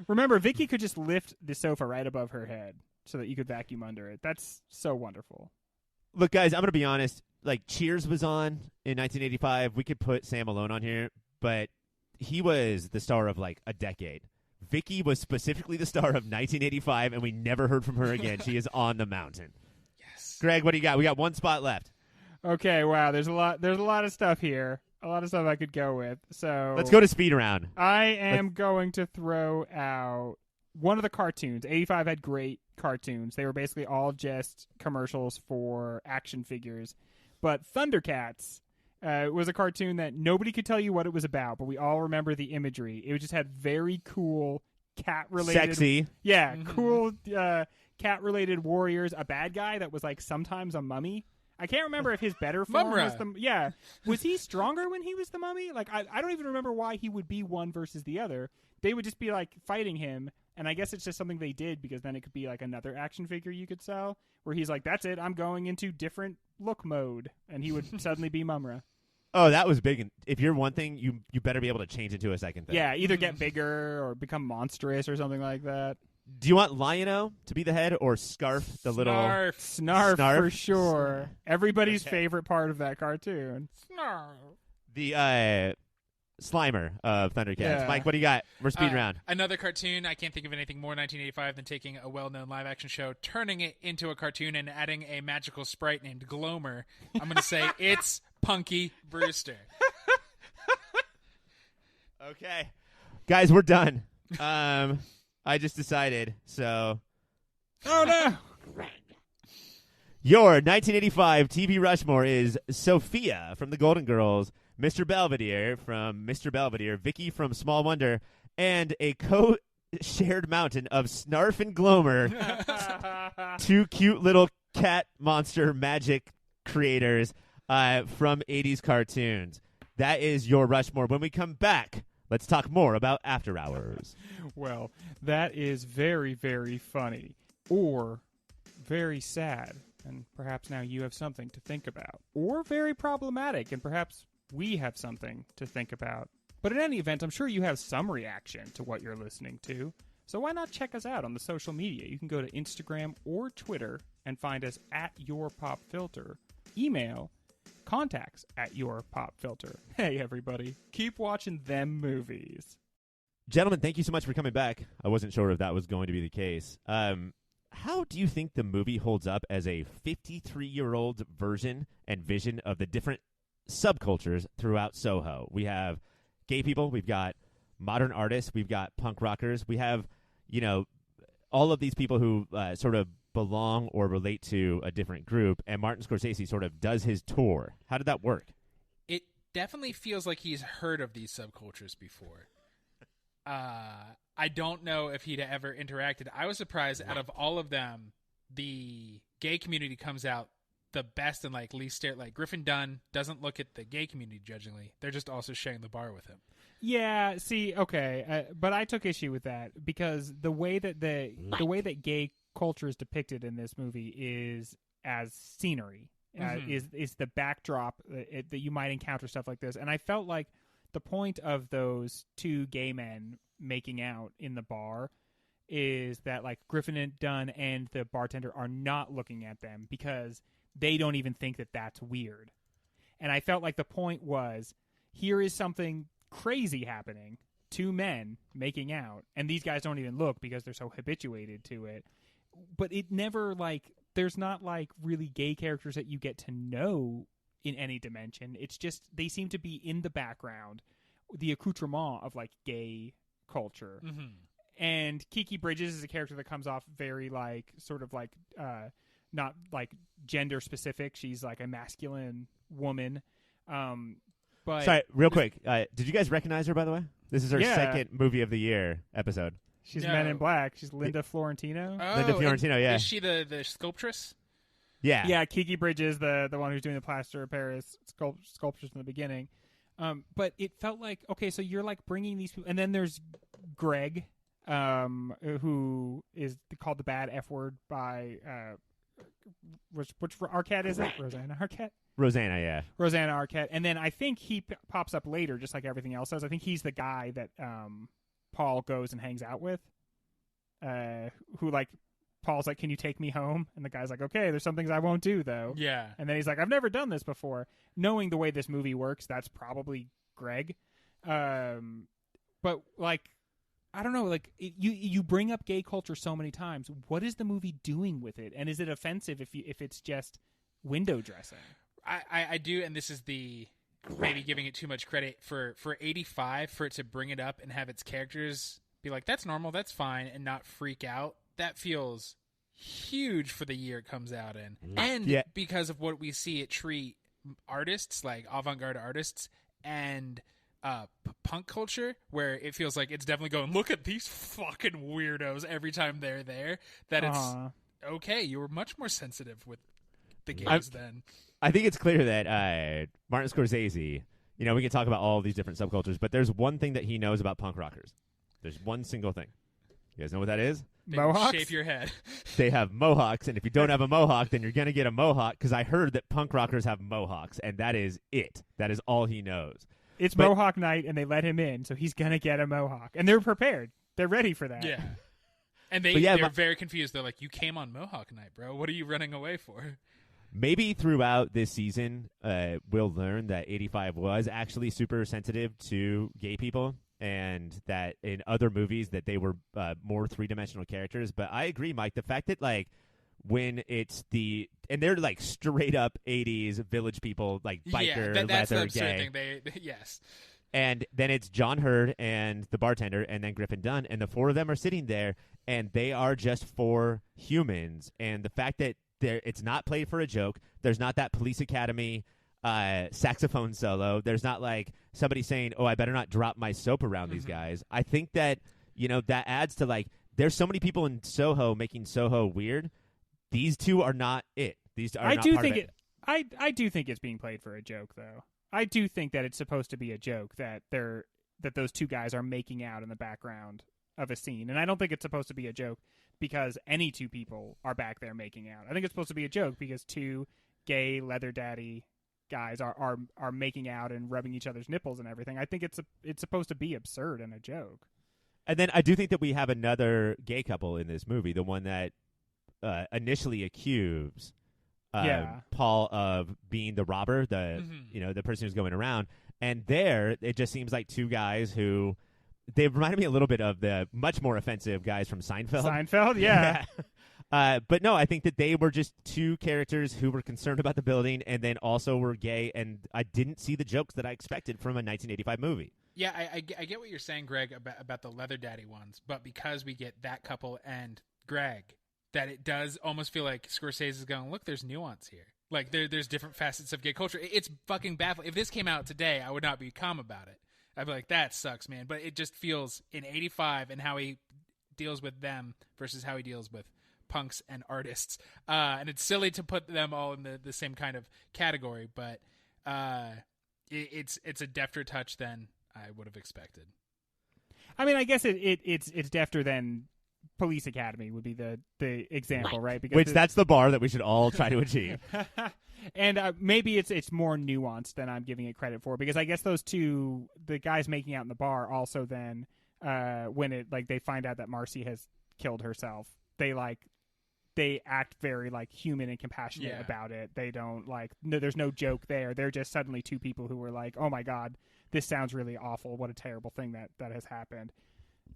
Remember, Vicky could just lift the sofa right above her head so that you could vacuum under it. That's so wonderful. Look, guys, I'm going to be honest. Like, Cheers was on in 1985. We could put Sam Malone on here, but he was the star of, like, a decade. Vicky was specifically the star of 1985, and we never heard from her again. She is on the mountain. Yes. Greg, what do you got? We got one spot left. Okay, wow. There's a lot of stuff here. A lot of stuff I could go with. So Let's go to speed round. I am going to throw out one of the cartoons. 85 had great cartoons. They were basically all just commercials for action figures. But Thundercats was a cartoon that nobody could tell you what it was about, but we all remember the imagery. It just had very cool cat-related... Sexy. Yeah, cool cat-related warriors. A bad guy that was like sometimes a mummy. I can't remember if his better form was the... Yeah. Was he stronger when he was the mummy? Like, I don't even remember why he would be one versus the other. They would just be, like, fighting him, And I guess it's just something they did because then it could be like another action figure you could sell where he's like, that's it, I'm going into different look mode. And he would suddenly be Mumra. Oh, that was big. If you're one thing, you better be able to change into a second thing. Yeah, either get bigger or become monstrous or something like that. Do you want Lion-O to be the head or Scarf, the little... Snarf Snarf? for sure. Everybody's Okay. favorite part of that cartoon. The Slimer of Thundercats. Yeah. Mike, what do you got? We're speeding around. Another cartoon. I can't think of anything more 1985 than taking a well-known live-action show, turning it into a cartoon, and adding a magical sprite named Glomer. I'm going to say it's Punky Brewster. Okay. Guys, we're done. I just decided, so... Oh, no! Your 1985 TV Rushmore is Sophia from The Golden Girls, Mr. Belvedere from Mr. Belvedere, Vicky from Small Wonder, and a co-shared mountain of Snarf and Glomer, two cute little cat monster magic creators from 80s cartoons. That is your Rushmore. When we come back, let's talk more about After Hours. Well, that is very, very funny. Or very sad. And perhaps now you have something to think about. Or very problematic, and perhaps we have something to think about. But in any event, I'm sure you have some reaction to what you're listening to. So why not check us out on the social media? You can go to Instagram or Twitter and find us at YourPopFilter. Email contacts@YourPopFilter. Hey, everybody. Keep watching them movies. Gentlemen, thank you so much for coming back. I wasn't sure if that was going to be the case. How do you think the movie holds up as a 53-year-old version and vision of the different subcultures throughout Soho? We have gay people, we've got modern artists, we've got punk rockers, we have, all of these people who sort of belong or relate to a different group, and Martin Scorsese sort of does his tour. How did that work? It definitely feels like he's heard of these subcultures before. I don't know if he'd ever interacted. I was surprised out of all of them, the gay community comes out the best and least Griffin Dunn doesn't look at the gay community judgingly. They're just also sharing the bar with him. Yeah, see, okay, but I took issue with that because the way that gay culture is depicted in this movie is as scenery, is the backdrop that you might encounter stuff like this, and I felt like the point of those two gay men making out in the bar is that Griffin Dunn and the bartender are not looking at them because they don't even think that that's weird. And I felt like the point was, here is something crazy happening, two men making out, and these guys don't even look because they're so habituated to it. But it never, there's not really gay characters that you get to know in any dimension. It's just they seem to be in the background, the accoutrement of gay culture. Mm-hmm. And Kiki Bridges is a character that comes off very not gender specific. She's a masculine woman. But Sorry, real quick. Did you guys recognize her, by the way? This is her Yeah. second movie of the year episode. she's No. Men in Black. She's Linda Florentino. Linda Fiorentino, yeah. Is she the sculptress? Yeah. Yeah, Kiki Bridges, the one who's doing the plaster of Paris sculptures from the beginning. But it felt okay, so you're bringing these people, and then there's Greg, who is called the bad F word by which Arquette is it? Rosanna Arquette. Rosanna, yeah. Rosanna Arquette, and then I think he pops up later, just like everything else does. I think he's the guy that Paul goes and hangs out with, who Paul's can you take me home? And the guy's okay, there's some things I won't do, though. Yeah. And then he's I've never done this before. Knowing the way this movie works, that's probably Greg. But, I don't know, you bring up gay culture so many times. What is the movie doing with it? And is it offensive if it's just window dressing? I do, and this is the maybe giving it too much credit for 85, for it to bring it up and have its characters be that's normal, that's fine, and not freak out. That feels huge for the year it comes out in. And because of what we see it treat artists, avant-garde artists, and punk culture, where it feels it's definitely going, look at these fucking weirdos every time they're there, that it's okay, you were much more sensitive with the gays then. I think it's clear that Martin Scorsese, we can talk about all these different subcultures, but there's one thing that he knows about punk rockers. There's one single thing. You guys know what that is? They Mohawks? shave your head. They have mohawks, and if you don't have a mohawk, then you're going to get a mohawk, because I heard that punk rockers have mohawks, and that is it. That is all he knows. It's But- Mohawk night, and they let him in, so he's gonna get a mohawk, and they're prepared. They're ready for that. Yeah. And But yeah, they're very confused. They're like, you came on Mohawk Night, bro. What are you running away for? Maybe throughout this season, we'll learn that 85 was actually super sensitive to gay people, and that in other movies that they were more three-dimensional characters. But I agree, Mike. The fact that, like, when it's and they're, like, straight-up 80s village people, like, biker, yeah, that's the leather, absurd gay. thing. Yes. And then it's John Hurd and the bartender and then Griffin Dunn, and the four of them are sitting there, and they are just four humans. And the fact that it's not played for a joke, there's not that Police Academy saxophone solo, there's not like somebody saying, oh, I better not drop my soap around these guys. I think that, that adds to, like, there's so many people in Soho making Soho weird. These two are not it. These are not part of it. I do think it's being played for a joke, though. I do think that it's supposed to be a joke that those two guys are making out in the background of a scene, and I don't think it's supposed to be a joke because any two people are back there making out. I think it's supposed to be a joke because two gay leather daddy guys are making out and rubbing each other's nipples and everything. I think it's supposed to be absurd and a joke. And then I do think that we have another gay couple in this movie, the one that initially accused Paul of being the robber, the person who's going around. And there, it just seems like two guys who they reminded me a little bit of the much more offensive guys from Seinfeld. Seinfeld, yeah. But no, I think that they were just two characters who were concerned about the building and then also were gay, and I didn't see the jokes that I expected from a 1985 movie. Yeah, I get what you're saying, Greg, about the leather daddy ones, but because we get that couple and Greg, that it does almost feel like Scorsese is going, look, there's nuance here. Like, there's different facets of gay culture. It's fucking baffling. If this came out today, I would not be calm about it. I'd be like, that sucks, man. But it just feels in 85 and how he deals with them versus how he deals with punks and artists. And it's silly to put them all in the same kind of category, but it's a defter touch than I would have expected. I mean, I guess it's defter than Police Academy would be the example, right? Because that's the bar that we should all try to achieve. And maybe it's more nuanced than I'm giving it credit for, because I guess those two, the guys making out in the bar, also then when they find out that Marcy has killed herself, they act very human and compassionate about it. They don't there's no joke there. They're just suddenly two people who were like, oh my God, this sounds really awful. What a terrible thing that has happened.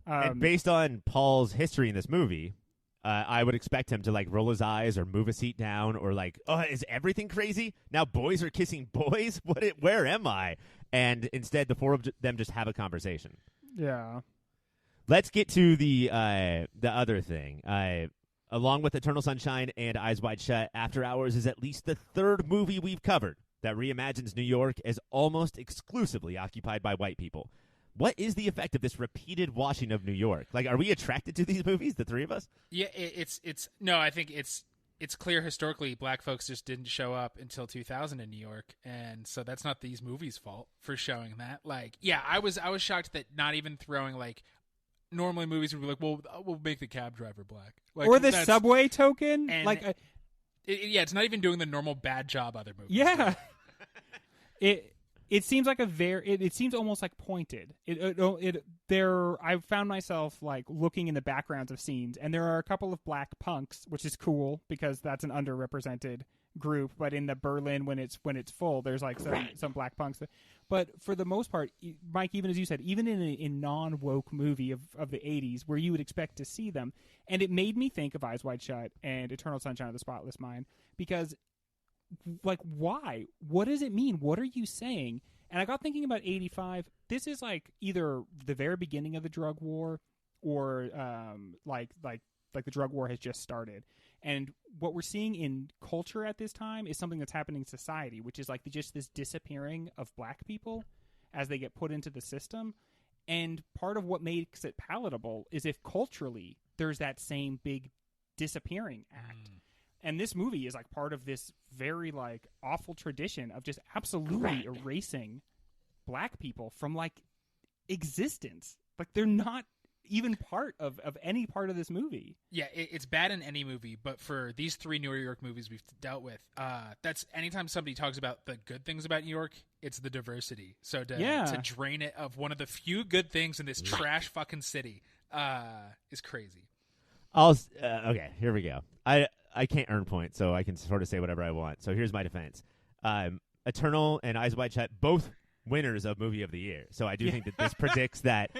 And based on Paul's history in this movie, I would expect him to roll his eyes or move a seat down or oh, is everything crazy? Now boys are kissing boys? Where am I? And instead, the four of them just have a conversation. Yeah. Let's get to the other thing. Along with Eternal Sunshine and Eyes Wide Shut, After Hours is at least the third movie we've covered that reimagines New York as almost exclusively occupied by white people. What is the effect of this repeated washing of New York? Are we attracted to these movies, the three of us? Yeah, no, I think it's clear historically black folks just didn't show up until 2000 in New York, and so that's not these movies' fault for showing that. I was shocked that not even throwing normally movies would be well, we'll make the cab driver black, or the subway token, it's not even doing the normal bad job other movies. Yeah, It seems like it seems almost pointed. I found myself looking in the backgrounds of scenes, and there are a couple of black punks, which is cool because that's an underrepresented group. But in the Berlin, when it's full, there's some black punks. But for the most part, Mike, even as you said, even in a non-woke movie of the 80s where you would expect to see them, and it made me think of Eyes Wide Shut and Eternal Sunshine of the Spotless Mind, because why? What does it mean? What are you saying? And I got thinking about 85. This is either the very beginning of the drug war or the drug war has just started. And what we're seeing in culture at this time is something that's happening in society, which is just this disappearing of black people as they get put into the system. And part of what makes it palatable is if culturally there's that same big disappearing act. And this movie is part of this very awful tradition of just absolutely erasing black people from existence. They're not even part of any part of this movie. Yeah, it's bad in any movie, but for these 3 New York movies we've dealt with, that's anytime somebody talks about the good things about New York, it's the diversity. So to drain it of one of the few good things in this trash fucking city is crazy. Okay, here we go. I can't earn points, so I can sort of say whatever I want. So here's my defense. Eternal and Eyes Wide Shut, both winners of Movie of the Year. So I do think that this predicts that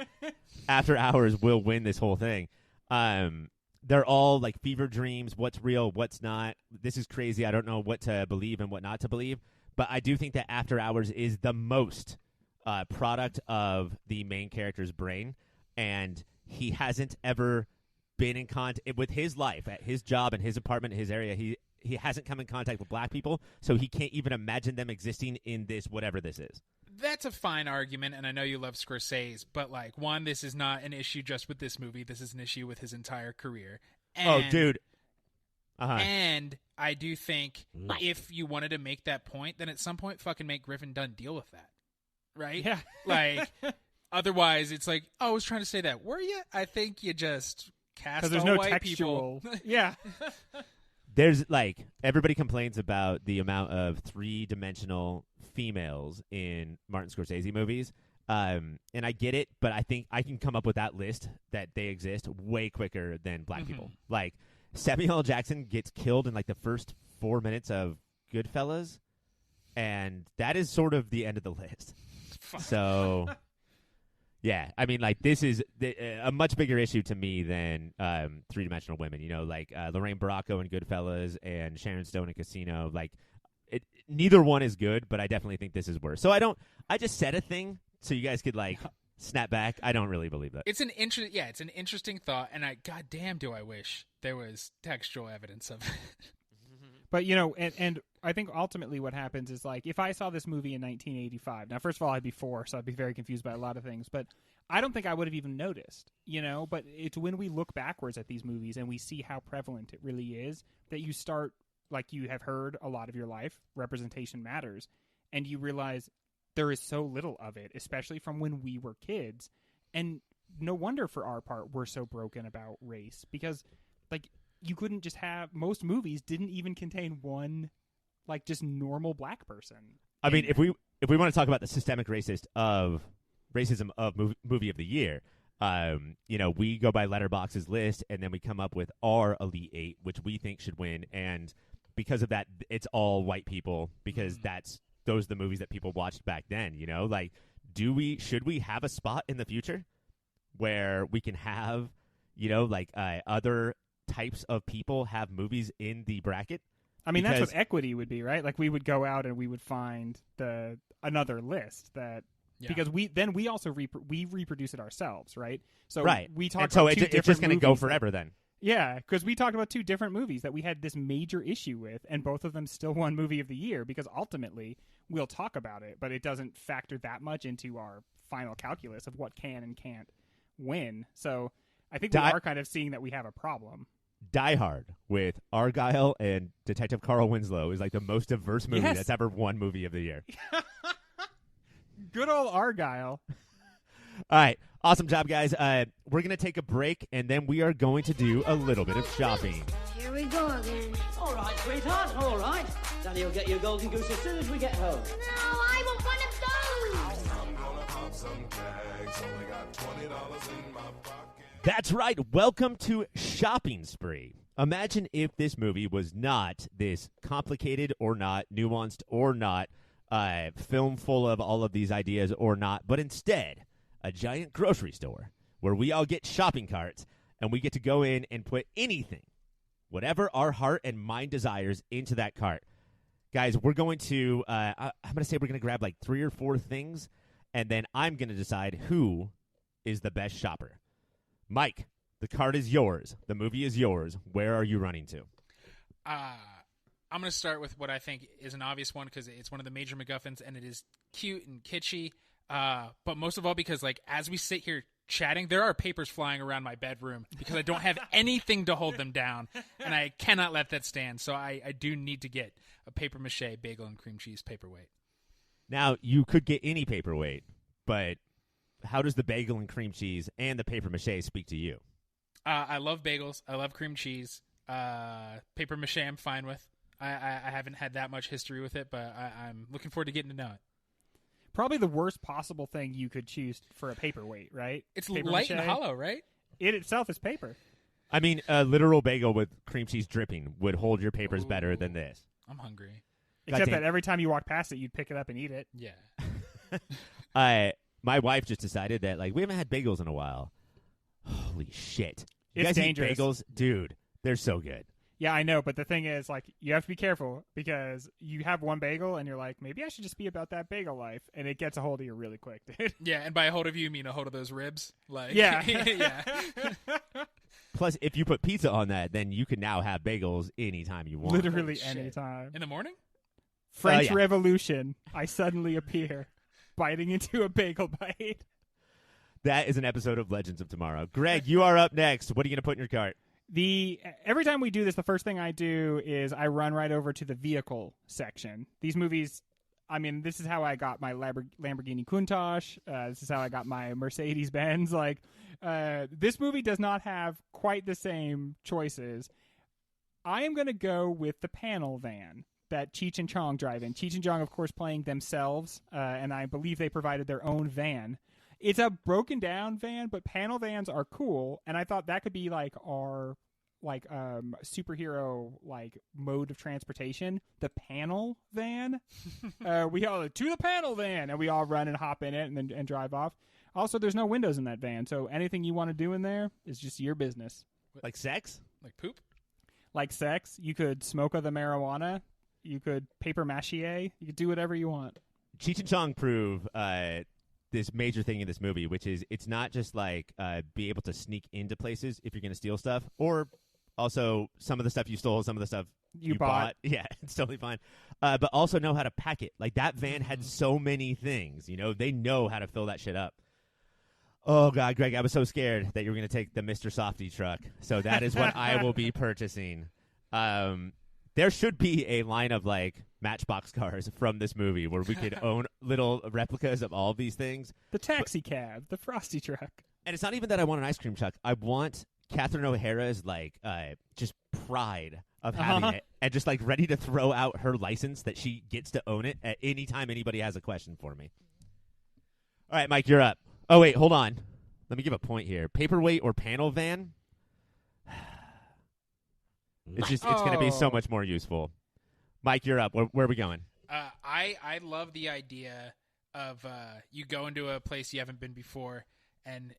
After Hours will win this whole thing. They're all like fever dreams. What's real? What's not? This is crazy. I don't know what to believe and what not to believe. But I do think that After Hours is the most product of the main character's brain. And he hasn't ever been in contact with his life, at his job, in his apartment, in his area. He hasn't come in contact with black people, so he can't even imagine them existing in this, whatever this is. That's a fine argument, and I know you love Scorsese, but, like, one, this is not an issue just with this movie. This is an issue with his entire career. And, dude. And I do think if you wanted to make that point, then at some point fucking make Griffin Dunn deal with that. Right? Yeah. Like, otherwise it's like, oh, I was trying to say that. Were you? I think you just cast all Because there's no white textual. people. Yeah. There's, like, everybody complains about the amount of 3-dimensional females in Martin Scorsese movies. And I get it, but I think I can come up with that list that they exist way quicker than black people. Like, Samuel L. Jackson gets killed in, like, the first 4 minutes of Goodfellas, and that is sort of the end of the list. So, yeah, I mean, like, this is a much bigger issue to me than 3-dimensional women. You know, like Lorraine Bracco in Goodfellas and Sharon Stone in Casino. Like, neither one is good, but I definitely think this is worse. So I just said a thing so you guys could, like, snap back. I don't really believe that. It's an interesting thought, and goddamn do I wish there was textual evidence of it. But, you know, and I think ultimately what happens is, like, if I saw this movie in 1985, now, first of all, I'd be 4, so I'd be very confused by a lot of things, but I don't think I would have even noticed, you know? But it's when we look backwards at these movies and we see how prevalent it really is that you start, like you have heard a lot of your life, representation matters, and you realize there is so little of it, especially from when we were kids. And no wonder for our part we're so broken about race, because, like, you couldn't just have, most movies didn't even contain one, like, just normal black person. I mean, if we want to talk about the systemic racism of movie of the year, you know, we go by Letterboxd's list, and then we come up with our Elite 8, which we think should win, and because of that, it's all white people, because those are the movies that people watched back then, you know? Like, should we have a spot in the future where we can have, you know, like, other types of people have movies in the bracket? I mean, that's what equity would be, right? Like, we would go out and we would find another list that, because we also reproduce it ourselves, right? So we talked about two different it's just going to go movies forever then. Yeah, because we talked about 2 different movies that we had this major issue with, and both of them still won Movie of the Year, because ultimately we'll talk about it, but it doesn't factor that much into our final calculus of what can and can't win. So I think we are kind of seeing that we have a problem. Die Hard with Argyle and Detective Carl Winslow is like the most diverse movie that's ever won Movie of the Year. Good old Argyle. All right. Awesome job, guys. We're going to take a break, and then we are going to do a little bit of shopping. Here we go again. All right, sweetheart, all right. Daddy will get you a golden goose as soon as we get home. No, I want one of those. I'm gonna pop some tags. Only got $20 in my pocket. That's right. Welcome to Shopping Spree. Imagine if this movie was not this complicated or not, nuanced or not, film full of all of these ideas or not, but instead a giant grocery store where we all get shopping carts and we get to go in and put anything, whatever our heart and mind desires, into that cart. Guys, we're going to, I'm going to say we're going to grab like 3 or 4 things, and then I'm going to decide who is the best shopper. Mike, the cart is yours. The movie is yours. Where are you running to? I'm going to start with what I think is an obvious one, because it's one of the major MacGuffins, and it is cute and kitschy. But most of all, because, like, as we sit here chatting, there are papers flying around my bedroom because I don't have anything to hold them down, and I cannot let that stand. So I do need to get a papier-mâché bagel and cream cheese paperweight. Now, you could get any paperweight, but how does the bagel and cream cheese and the paper mache speak to you? I love bagels. I love cream cheese. Paper mache I'm fine with. I haven't had that much history with it, but I'm looking forward to getting to know it. Probably the worst possible thing you could choose for a paperweight, right? It's Paper light mache. and hollow, right? It itself is paper. I mean, a literal bagel with cream cheese dripping would hold your papers better than this. I'm hungry. Except Goddamn. that every time you walk past it, you'd pick it up and eat it. Yeah. My wife just decided that we haven't had bagels in a while. Holy shit! You It's guys dangerous. eat bagels, dude? They're so good. Yeah, I know, but the thing is, you have to be careful because you have one bagel and you're like, maybe I should just be about that bagel life, and it gets a hold of you really quick, dude. Yeah, and by a hold of you mean a hold of those ribs? Yeah. Yeah. Plus, if you put pizza on that, then you can now have bagels anytime you want. Literally Holy shit. anytime. In the morning? French yeah. Revolution. I suddenly appear, biting into a bagel bite. That is an episode of Legends of Tomorrow. Greg, you are up next. What are you going to put in your cart? Every time we do this, the first thing I do is I run right over to the vehicle section. These movies, I mean, this is how I got my Lamborghini Countach. This is how I got my Mercedes Benz. This movie does not have quite the same choices. I am going to go with the panel van that Cheech and Chong drive in. Cheech and Chong, of course, playing themselves, and I believe they provided their own van. It's a broken down van, but panel vans are cool, and I thought that could be our superhero mode of transportation. The panel van. We all to the panel van, and we all run and hop in it and drive off. Also, there's no windows in that van, so anything you want to do in there is just your business. Like sex? Like poop? Like sex, you could smoke the marijuana, you could paper mache, you could do whatever you want. Cheech and Chong prove this major thing in this movie, which is it's not just be able to sneak into places if you're going to steal stuff, or also some of the stuff you stole, some of the stuff you bought. Yeah, it's totally fine. But also know how to pack it. That van had so many things. They know how to fill that shit up. Oh, God, Greg, I was so scared that you were going to take the Mr. Softy truck. So that is what I will be purchasing. There should be a line of Matchbox cars from this movie where we could own little replicas of all of these things. The taxi cab, the Frosty truck. And it's not even that I want an ice cream truck. I want Catherine O'Hara's just pride of having it and just ready to throw out her license that she gets to own it at any time anybody has a question for me. All right, Mike, you're up. Oh, wait, hold on. Let me give a point here. Paperweight or panel van? It's going to be so much more useful. Mike, you're up. Where are we going? I love the idea of you go into a place you haven't been before, and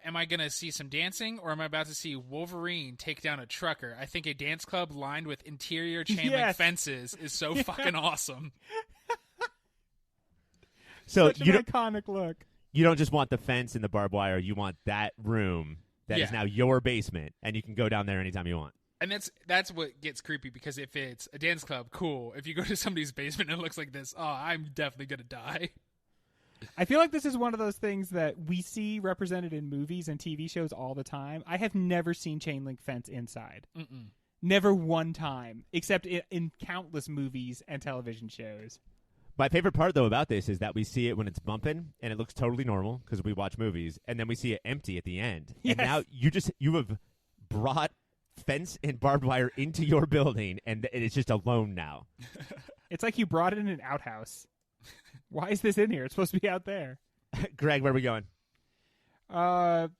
am I going to see some dancing, or am I about to see Wolverine take down a trucker? I think a dance club lined with interior chain link fences is so fucking awesome. So Such an iconic look. You don't just want the fence and the barbed wire. You want that room that is now your basement, and you can go down there anytime you want. And that's what gets creepy, because if it's a dance club, cool. If you go to somebody's basement and it looks like this, I'm definitely going to die. I feel like this is one of those things that we see represented in movies and TV shows all the time. I have never seen chain link fence inside. Mm-mm. Never one time, except in countless movies and television shows. My favorite part, though, about this is that we see it when it's bumping, and it looks totally normal because we watch movies, and then we see it empty at the end. Yes. And now you have brought fence and barbed wire into your building, and it's just alone now. It's like you brought it in an outhouse. Why is this in here? It's supposed to be out there. Greg, where are we going? The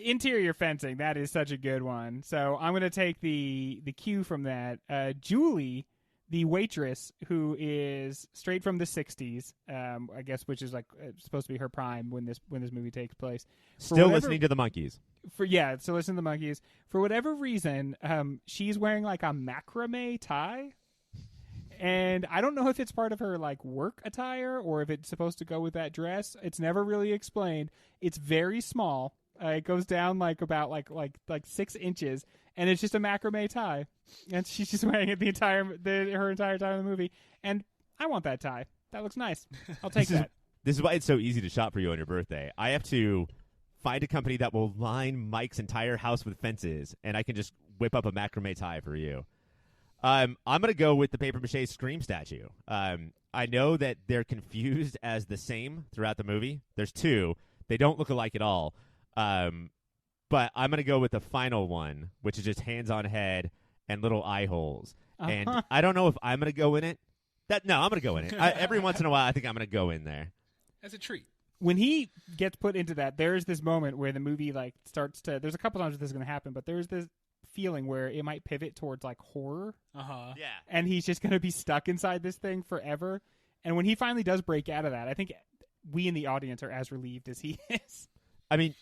interior fencing, that is such a good one. So I'm going to take the cue from that. Julie, the waitress, who is straight from the 60s, I guess, which is supposed to be her prime when this movie takes place. Still listening to the Monkees. So listen to the Monkees. For whatever reason, she's wearing a macrame tie. And I don't know if it's part of her work attire or if it's supposed to go with that dress. It's never really explained. It's very small. It goes down about 6 inches, and it's just a macrame tie, and she's just wearing it her entire time in the movie. And I want that tie. That looks nice. I'll take that. This is why it's so easy to shop for you on your birthday. I have to find a company that will line Mike's entire house with fences, and I can just whip up a macrame tie for you. I'm going to go with the papier-mâché Scream statue. I know that they're confused as the same throughout the movie. There's two. They don't look alike at all. But I'm going to go with the final one, which is just hands on head and little eye holes. And I don't know if I'm going to go in it. No, I'm going to go in it. Every once in a while, I think I'm going to go in there. As a treat. When he gets put into that, there's this moment where the movie starts to. There's a couple times where this is going to happen, but there's this feeling where it might pivot towards horror. Uh-huh. Yeah. And he's just going to be stuck inside this thing forever. And when he finally does break out of that, I think we in the audience are as relieved as he is. I mean,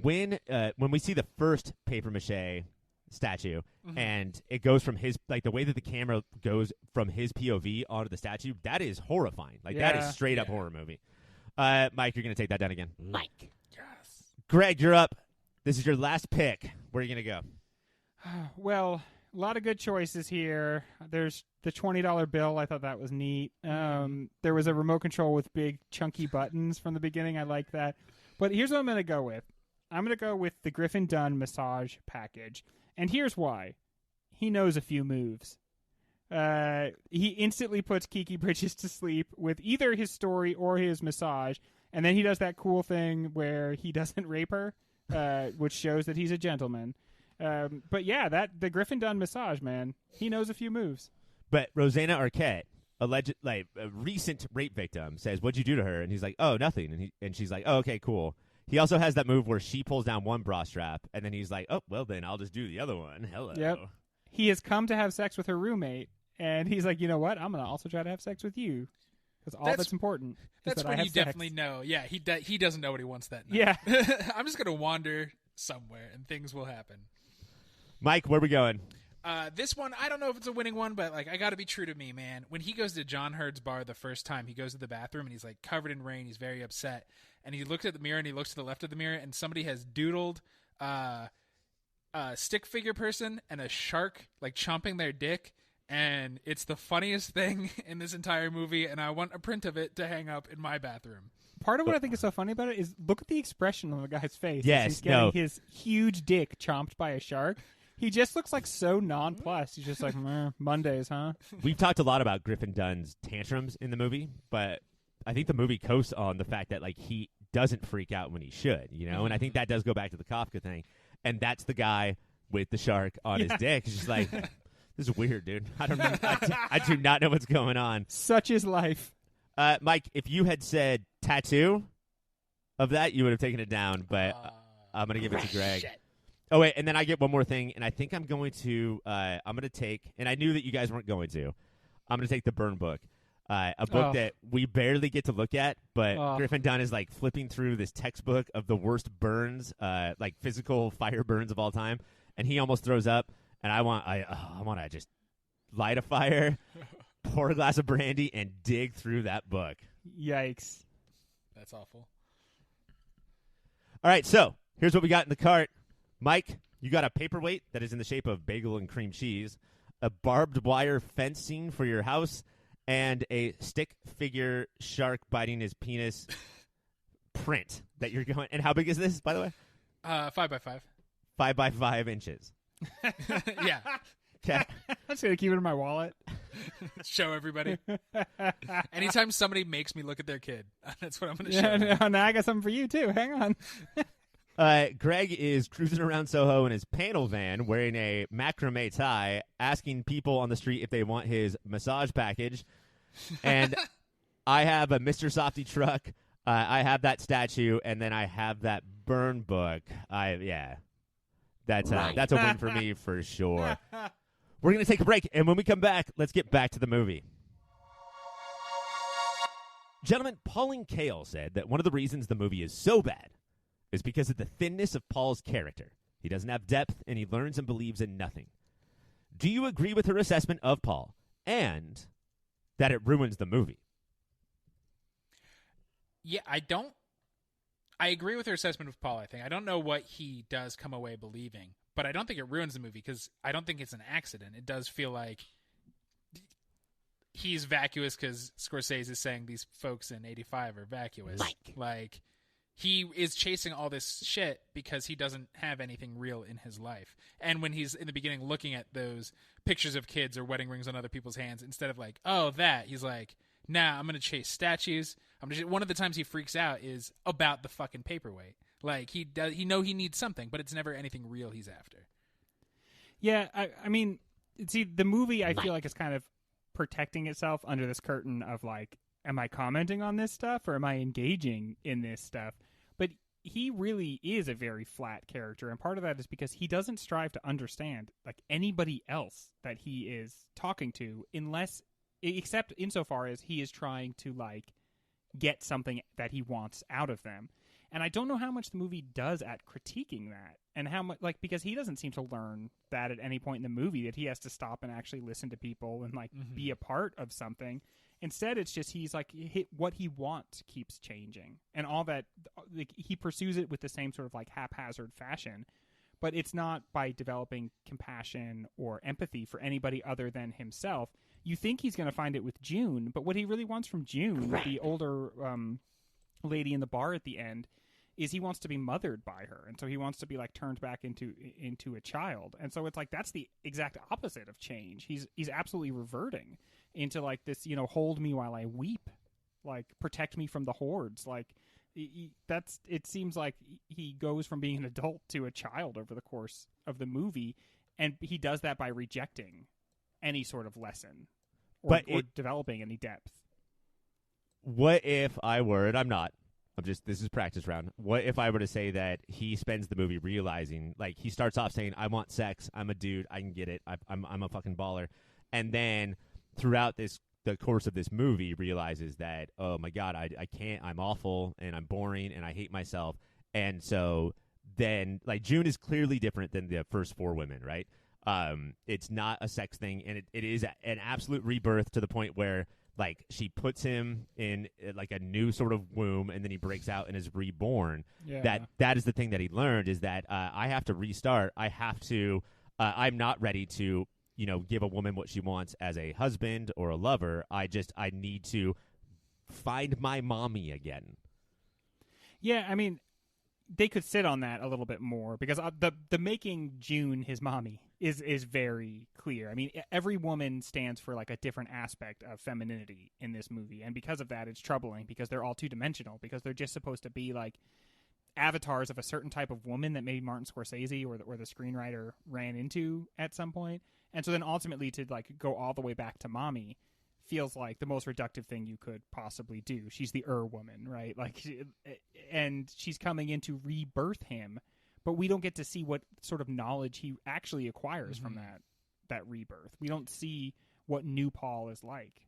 when we see the first papier-mâché statue and it goes from his, the way that the camera goes from his POV onto the statue, that is horrifying. That is straight up horror movie. Mike, you're going to take that down again. Mike. Yes. Greg, you're up. This is your last pick. Where are you going to go? Well, a lot of good choices here. There's the $20 bill. I thought that was neat. There was a remote control with big chunky buttons from the beginning. I like that. But here's what I'm going to go with. I'm going to go with the Griffin Dunn massage package. And here's why. He knows a few moves. He instantly puts Kiki Bridges to sleep with either his story or his massage. And then he does that cool thing where he doesn't rape her, which shows that he's a gentleman. But yeah, the Griffin Dunn massage, man, he knows a few moves. But Rosanna Arquette, a recent rape victim, says, "What'd you do to her?" And he's like, "Oh, nothing." And she's like, "Oh, okay, cool." He also has that move where she pulls down one bra strap, and then he's like, "Oh, well, then I'll just do the other one." Hello. Yep. He has come to have sex with her roommate, and he's like, "You know what? I'm going to also try to have sex with you." Because that's important. That's that when I you have definitely sex. know. Yeah, he doesn't know what he wants that night. Yeah. I'm just going to wander somewhere, and things will happen. Mike, where we going? This one, I don't know if it's a winning one, but I got to be true to me, man. When he goes to John Hurd's bar the first time, he goes to the bathroom and he's covered in rain. He's very upset, and he looks at the mirror and he looks to the left of the mirror, and somebody has doodled a stick figure person and a shark chomping their dick, and it's the funniest thing in this entire movie. And I want a print of it to hang up in my bathroom. Part of what I think is so funny about it is look at the expression on the guy's face. Yes, as he's getting his huge dick chomped by a shark. He just looks so nonplussed. He's just Mondays, huh? We've talked a lot about Griffin Dunn's tantrums in the movie, but I think the movie coasts on the fact that he doesn't freak out when he should, and I think that does go back to the Kafka thing. And that's the guy with the shark on his dick. He's just this is weird, dude. I don't know. I do not know what's going on. Such is life. Mike, if you had said tattoo of that, you would have taken it down, but I'm going to give it to Greg. Shit. Oh, wait, and then I get one more thing, and I think I'm going to take, and I knew that you guys weren't going to, I'm going to take the Burn Book, a book that we barely get to look at, but Griffin Dunn is flipping through this textbook of the worst burns, physical fire burns of all time, and he almost throws up, and I want to just light a fire, pour a glass of brandy, and dig through that book. Yikes. That's awful. All right, so here's what we got in the cart. Mike, you got a paperweight that is in the shape of bagel and cream cheese, a barbed wire fencing for your house, and a stick figure shark biting his penis print that you're going. And how big is this, by the way? 5x5. 5x5 inches. Yeah. Okay. I'm just going to keep it in my wallet. Show everybody. Anytime somebody makes me look at their kid, that's what I'm going to show. Yeah, now I got something for you, too. Hang on. Greg is cruising around Soho in his panel van wearing a macrame tie, asking people on the street if they want his massage package. And I have a Mr. Softy truck. I have that statue, and then I have that Burn Book. That's a win for me for sure. We're going to take a break, and when we come back, let's get back to the movie. Gentlemen, Pauline Kael said that one of the reasons the movie is so bad is because of the thinness of Paul's character. He doesn't have depth, and he learns and believes in nothing. Do you agree with her assessment of Paul, and that it ruins the movie? Yeah, I agree with her assessment of Paul, I think. I don't know what he does come away believing, but I don't think it ruins the movie because I don't think it's an accident. It does feel like he's vacuous because Scorsese is saying these folks in 85 are vacuous. Like, he is chasing all this shit because he doesn't have anything real in his life. And when he's in the beginning looking at those pictures of kids or wedding rings on other people's hands, instead of he's like, nah, I'm going to chase statues. One of the times he freaks out is about the fucking paperweight. Like he needs something, but it's never anything real he's after. Yeah, I mean, see, the movie I feel like is kind of protecting itself under this curtain of like, am I commenting on this stuff or am I engaging in this stuff? But he really is a very flat character, and part of that is because he doesn't strive to understand like anybody else that he is talking to, except insofar as he is trying to like get something that he wants out of them. And I don't know how much the movie does at critiquing that, and how much, like, because he doesn't seem to learn that at any point in the movie that he has to stop and actually listen to people and like be a part of something. Instead, it's just he's like what he wants keeps changing, and all that like, he pursues it with the same sort of like haphazard fashion, but it's not by developing compassion or empathy for anybody other than himself. You think he's going to find it with June, but what he really wants from June, the older lady in the bar at the end, is he wants to be mothered by her, and so he wants to be like turned back into a child. And so it's like that's the exact opposite of change. He's absolutely reverting into like this, hold me while I weep, like protect me from the hordes. Like it seems like he goes from being an adult to a child over the course of the movie, and he does that by rejecting any sort of lesson or developing any depth. What if I were, and I'm not, this is practice round. What if I were to say that he spends the movie realizing, like, he starts off saying, I want sex, I'm a dude, I can get it, I'm a fucking baller. And then throughout the course of this movie realizes that, oh my God, I can't, I'm awful, and I'm boring, and I hate myself. And so then, like, June is clearly different than the first four women, right? It's not a sex thing, and it is an absolute rebirth to the point where, like, she puts him in like a new sort of womb, and then he breaks out and is reborn. Yeah. That is the thing that he learned, is that I have to restart. I have to. I'm not ready to, give a woman what she wants as a husband or a lover. I need to find my mommy again. Yeah, I mean, they could sit on that a little bit more, because the making June his mommy is very clear. I mean, every woman stands for like a different aspect of femininity in this movie, and because of that, it's troubling because they're all two-dimensional, because they're just supposed to be like avatars of a certain type of woman that maybe Martin Scorsese or the screenwriter ran into at some point. And so then ultimately to like go all the way back to mommy feels like the most reductive thing you could possibly do. She's the woman, right? Like, and she's coming in to rebirth him, but we don't get to see what sort of knowledge he actually acquires from that rebirth. We don't see what new Paul is like.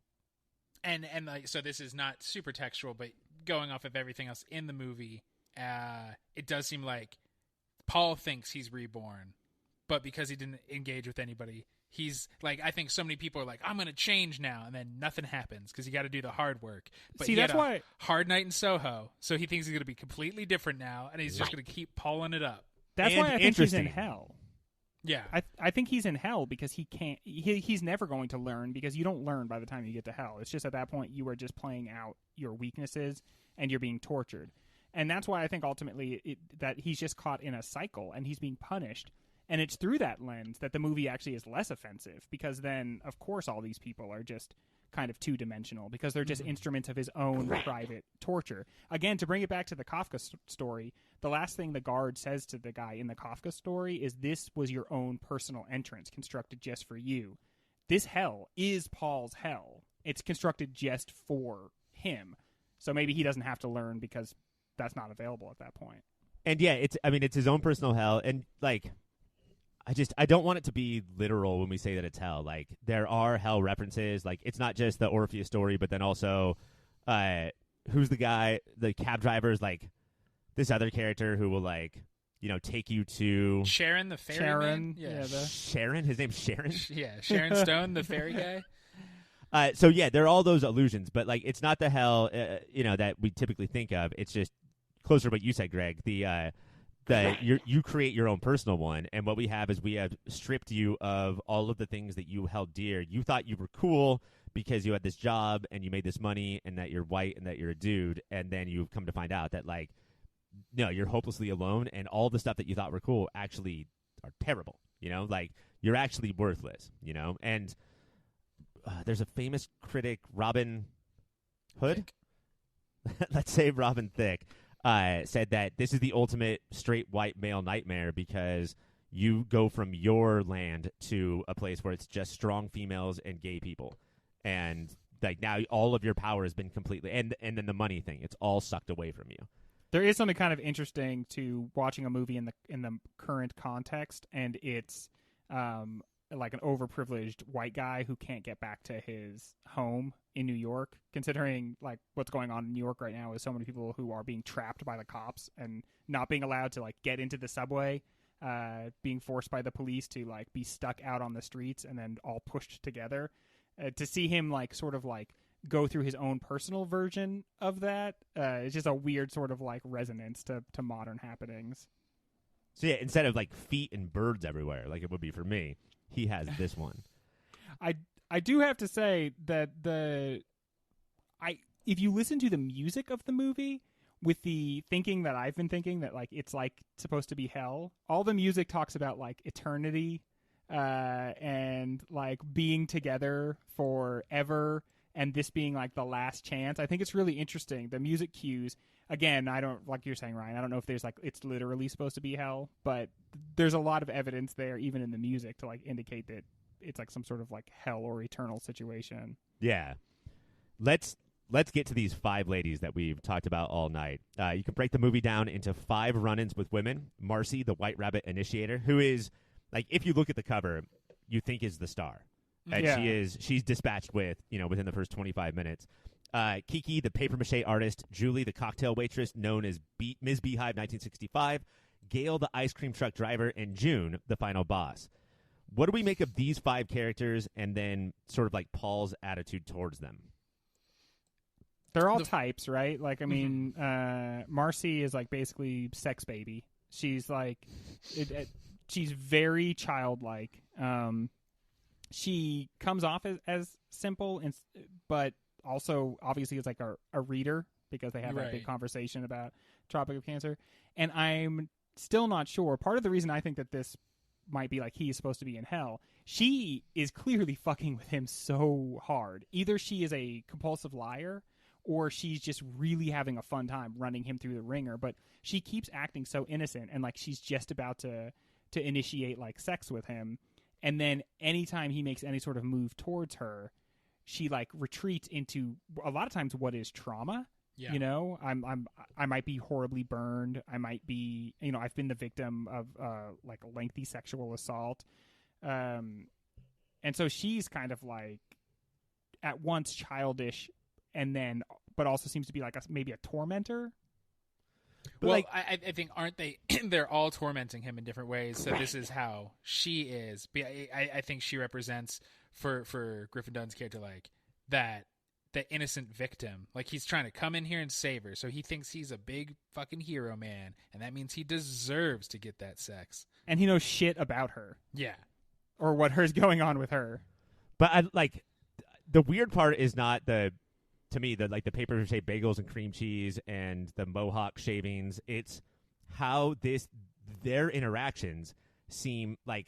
And like, so this is not super textual, but going off of everything else in the movie, it does seem like Paul thinks he's reborn, but because he didn't engage with anybody, he's like, I think so many people are like, I'm going to change now, and then nothing happens because you got to do the hard work. But see, that's why hard night in Soho, so he thinks he's going to be completely different now, and he's just going to keep pulling it up. That's why I think he's in hell. Yeah, I think he's in hell because he can't. He's never going to learn, because you don't learn by the time you get to hell. It's just at that point you are just playing out your weaknesses and you're being tortured, and that's why I think ultimately that he's just caught in a cycle and he's being punished. And it's through that lens that the movie actually is less offensive, because then, of course, all these people are just kind of two-dimensional because they're just instruments of his own private torture. Again, to bring it back to the Kafka story, the last thing the guard says to the guy in the Kafka story is, this was your own personal entrance constructed just for you. This hell is Paul's hell. It's constructed just for him. So maybe he doesn't have to learn because that's not available at that point. And yeah, it's his own personal hell. And like, I don't want it to be literal when we say that it's hell. Like, there are hell references. Like, it's not just the Orpheus story, but then also, who's the guy, the cab driver is like this other character who will like, take you to Sharon, the fairy Sharon. man? Yeah. Sharon? His name's Sharon? Yeah, Sharon Stone, the fairy guy. So yeah, there are all those allusions, but like, it's not the hell, that we typically think of. It's just closer to what you said, Greg. You create your own personal one, and what we have stripped you of all of the things that you held dear. You thought you were cool because you had this job and you made this money and that you're white and that you're a dude, and then you've come to find out that, like, no, you're hopelessly alone, and all the stuff that you thought were cool actually are terrible. Like, you're actually worthless. And there's a famous critic, Robin Hood. let's say Robin Thicke said that this is the ultimate straight white male nightmare because you go from your land to a place where it's just strong females and gay people, and like now all of your power has been completely and then the money thing, it's all sucked away from you. There is something kind of interesting to watching a movie in the current context, and it's like an overprivileged white guy who can't get back to his home in New York, considering like what's going on in New York right now is so many people who are being trapped by the cops and not being allowed to like get into the subway, being forced by the police to like be stuck out on the streets and then all pushed together. To see him like sort of like go through his own personal version of that, it's just a weird sort of like resonance to modern happenings. So yeah, instead of like feet and birds everywhere like it would be for me, he has this one. I do have to say that if you listen to the music of the movie with the thinking that I've been thinking that like it's like supposed to be hell, all the music talks about like eternity and like being together forever, and this being like the last chance. I think it's really interesting. The music cues, again, I don't, like you're saying, Ryan, I don't know if there's like it's literally supposed to be hell, but there's a lot of evidence there, even in the music, to like indicate that it's like some sort of like hell or eternal situation. Yeah. Let's get to these 5 ladies that we've talked about all night. You can break the movie down into 5 run-ins with women. Marcy, the White Rabbit initiator, who is, like, if you look at the cover, you think is the star. And Yeah. she's dispatched within the first 25 minutes. Kiki, the papier-mâché artist. Julie, the cocktail waitress, known as Ms. Beehive 1965. Gail, the ice cream truck driver. And June, the final boss. What do we make of these 5 characters and then sort of like Paul's attitude towards them? They're all types, right? Like, I mean, Marcy is like basically sex baby. She's like, she's very childlike. She comes off as simple, but also obviously is like a reader because they have that big conversation about Tropic of Cancer. And I'm still not sure. Part of the reason I think that this might be like he's supposed to be in hell, she is clearly fucking with him so hard. Either she is a compulsive liar or she's just really having a fun time running him through the ringer, but she keeps acting so innocent and like she's just about to initiate like sex with him. And then anytime he makes any sort of move towards her, she like retreats into a lot of times what is trauma. Yeah. You know, I might be horribly burned. I might be, you know, I've been the victim of like a lengthy sexual assault. And so she's kind of like at once childish and then, but also seems to be like maybe a tormentor. But well, like, I think, aren't they? They're all tormenting him in different ways. So this is how she is. I think she represents for Griffin Dunn's character like that. The innocent victim. Like, he's trying to come in here and save her, so he thinks he's a big fucking hero man, and that means he deserves to get that sex. And he knows shit about her. Yeah. Or what is going on with her. but I like the weird part is not to me the paper-mache bagels and cream cheese and the mohawk shavings. It's how their interactions seem like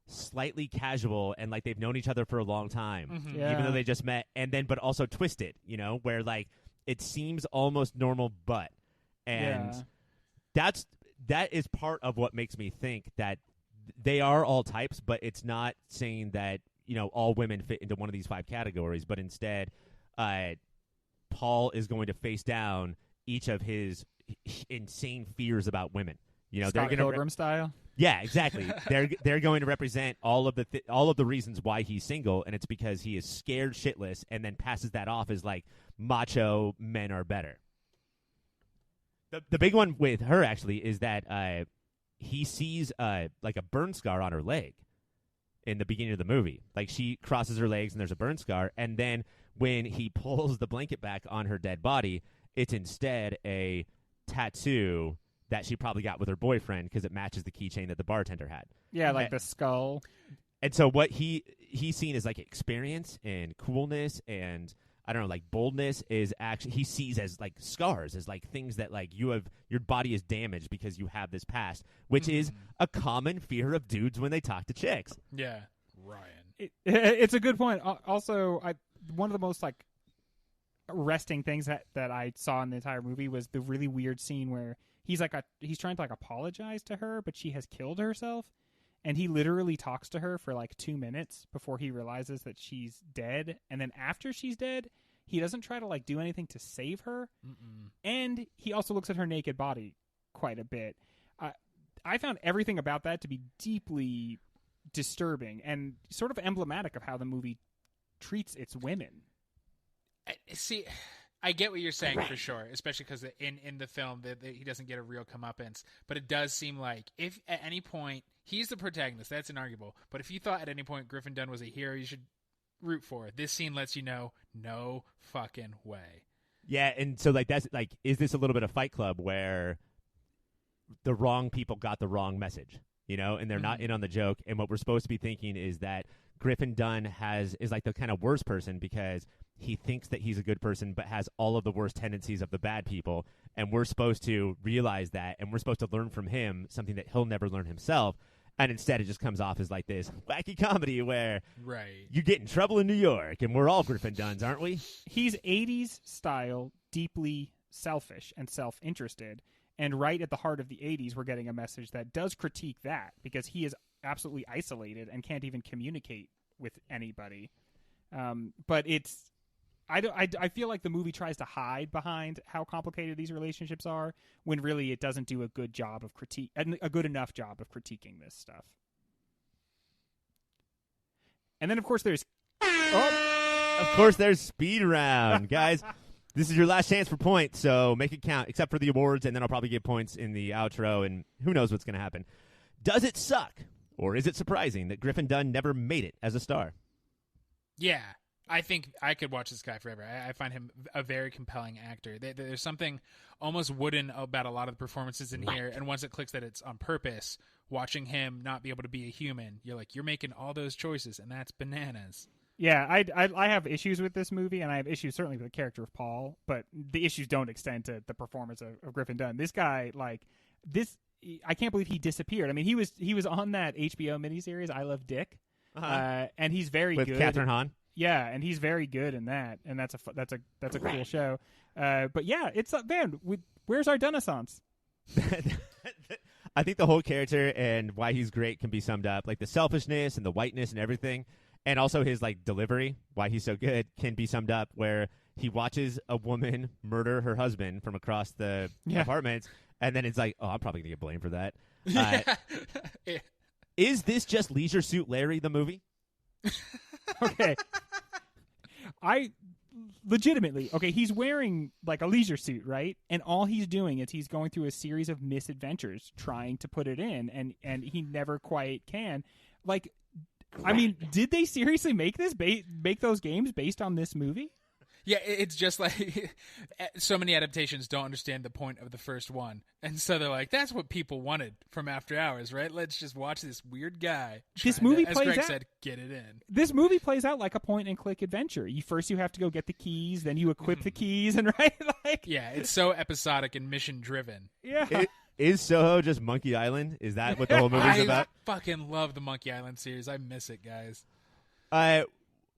slightly casual and like they've known each other for a long time, Mm-hmm. Yeah. even though they just met, and then but also twisted, where like it seems almost normal, and that is part of what makes me think that they are all types, but it's not saying that all women fit into one of these 5 categories, but instead Paul is going to face down each of his insane fears about women. Scott they're going Pilgrim style. Yeah, exactly. they're going to represent all of the reasons why he's single, and it's because he is scared shitless, and then passes that off as like macho men are better. The big one with her actually is that he sees like a burn scar on her leg in the beginning of the movie. Like she crosses her legs and there's a burn scar, and then when he pulls the blanket back on her dead body, it's instead a tattoo that she probably got with her boyfriend because it matches the keychain that the bartender had. Yeah, like the skull. And so what he's seen as like experience and coolness and I don't know, like boldness is actually he sees as like scars, as like things that like your body is damaged because you have this past, which is a common fear of dudes when they talk to chicks. Yeah. Ryan. It's a good point. Also, one of the most like arresting things that I saw in the entire movie was the really weird scene where he's trying to like apologize to her, but she has killed herself, and he literally talks to her for like 2 minutes before he realizes that she's dead, and then after she's dead, he doesn't try to like do anything to save her, and he also looks at her naked body quite a bit. I found everything about that to be deeply disturbing and sort of emblematic of how the movie treats its women. See, I get what you're saying for sure, especially because in the film that he doesn't get a real comeuppance. But it does seem like if at any point he's the protagonist, that's inarguable. But if you thought at any point Griffin Dunne was a hero you should root for, this scene lets you know no fucking way. Yeah, and so like that's like, is this a little bit of Fight Club where the wrong people got the wrong message, you know, and they're not in on the joke, and what we're supposed to be thinking is that Griffin Dunne is like the kind of worst person because he thinks that he's a good person but has all of the worst tendencies of the bad people, and we're supposed to realize that, and we're supposed to learn from him something that he'll never learn himself, and instead it just comes off as like this wacky comedy where you get in trouble in New York, and we're all Griffin Dunnes, aren't we? He's 80s style, deeply selfish and self-interested. And right at the heart of the 80s, we're getting a message that does critique that, because he is absolutely isolated and can't even communicate with anybody. But I feel like the movie tries to hide behind how complicated these relationships are, when really it doesn't do a good enough job of critiquing this stuff. And then, of course, there's Speed Round, guys. This is your last chance for points, so make it count, except for the awards, and then I'll probably give points in the outro, and who knows what's going to happen. Does it suck, or is it surprising that Griffin Dunne never made it as a star? Yeah, I think I could watch this guy forever. I find him a very compelling actor. There's something almost wooden about a lot of the performances in here, and once it clicks that it's on purpose, watching him not be able to be a human, you're like, you're making all those choices, and that's bananas. Yeah, I have issues with this movie, and I have issues certainly with the character of Paul, but the issues don't extend to the performance of Griffin Dunne. This guy, I can't believe he disappeared. I mean, he was on that HBO miniseries I Love Dick, and he's very good with Catherine Hahn. Yeah, and he's very good in that, and that's a cool show. But yeah, it's man, where's our Renaissance? I think the whole character and why he's great can be summed up, like the selfishness and the whiteness and everything. And also his like delivery, why he's so good, can be summed up where he watches a woman murder her husband from across the apartments, and then it's like, oh, I'm probably going to get blamed for that. Is this just Leisure Suit Larry, the movie? Okay. He's wearing like a leisure suit, right? And all he's doing is he's going through a series of misadventures trying to put it in, and he never quite can. Like, I mean, did they seriously make those games based on this movie? Yeah, it's just like so many adaptations don't understand the point of the first one. And so they're like, that's what people wanted from After Hours, right? Let's just watch this weird guy. This movie as plays Greg out, said, get it in. This movie plays out like a point-and-click adventure. You have to go get the keys, then you equip the keys, and right? Like, yeah, it's so episodic and mission-driven. Yeah. Is Soho just Monkey Island? Is that what the whole movie's about? I fucking love the Monkey Island series. I miss it, guys.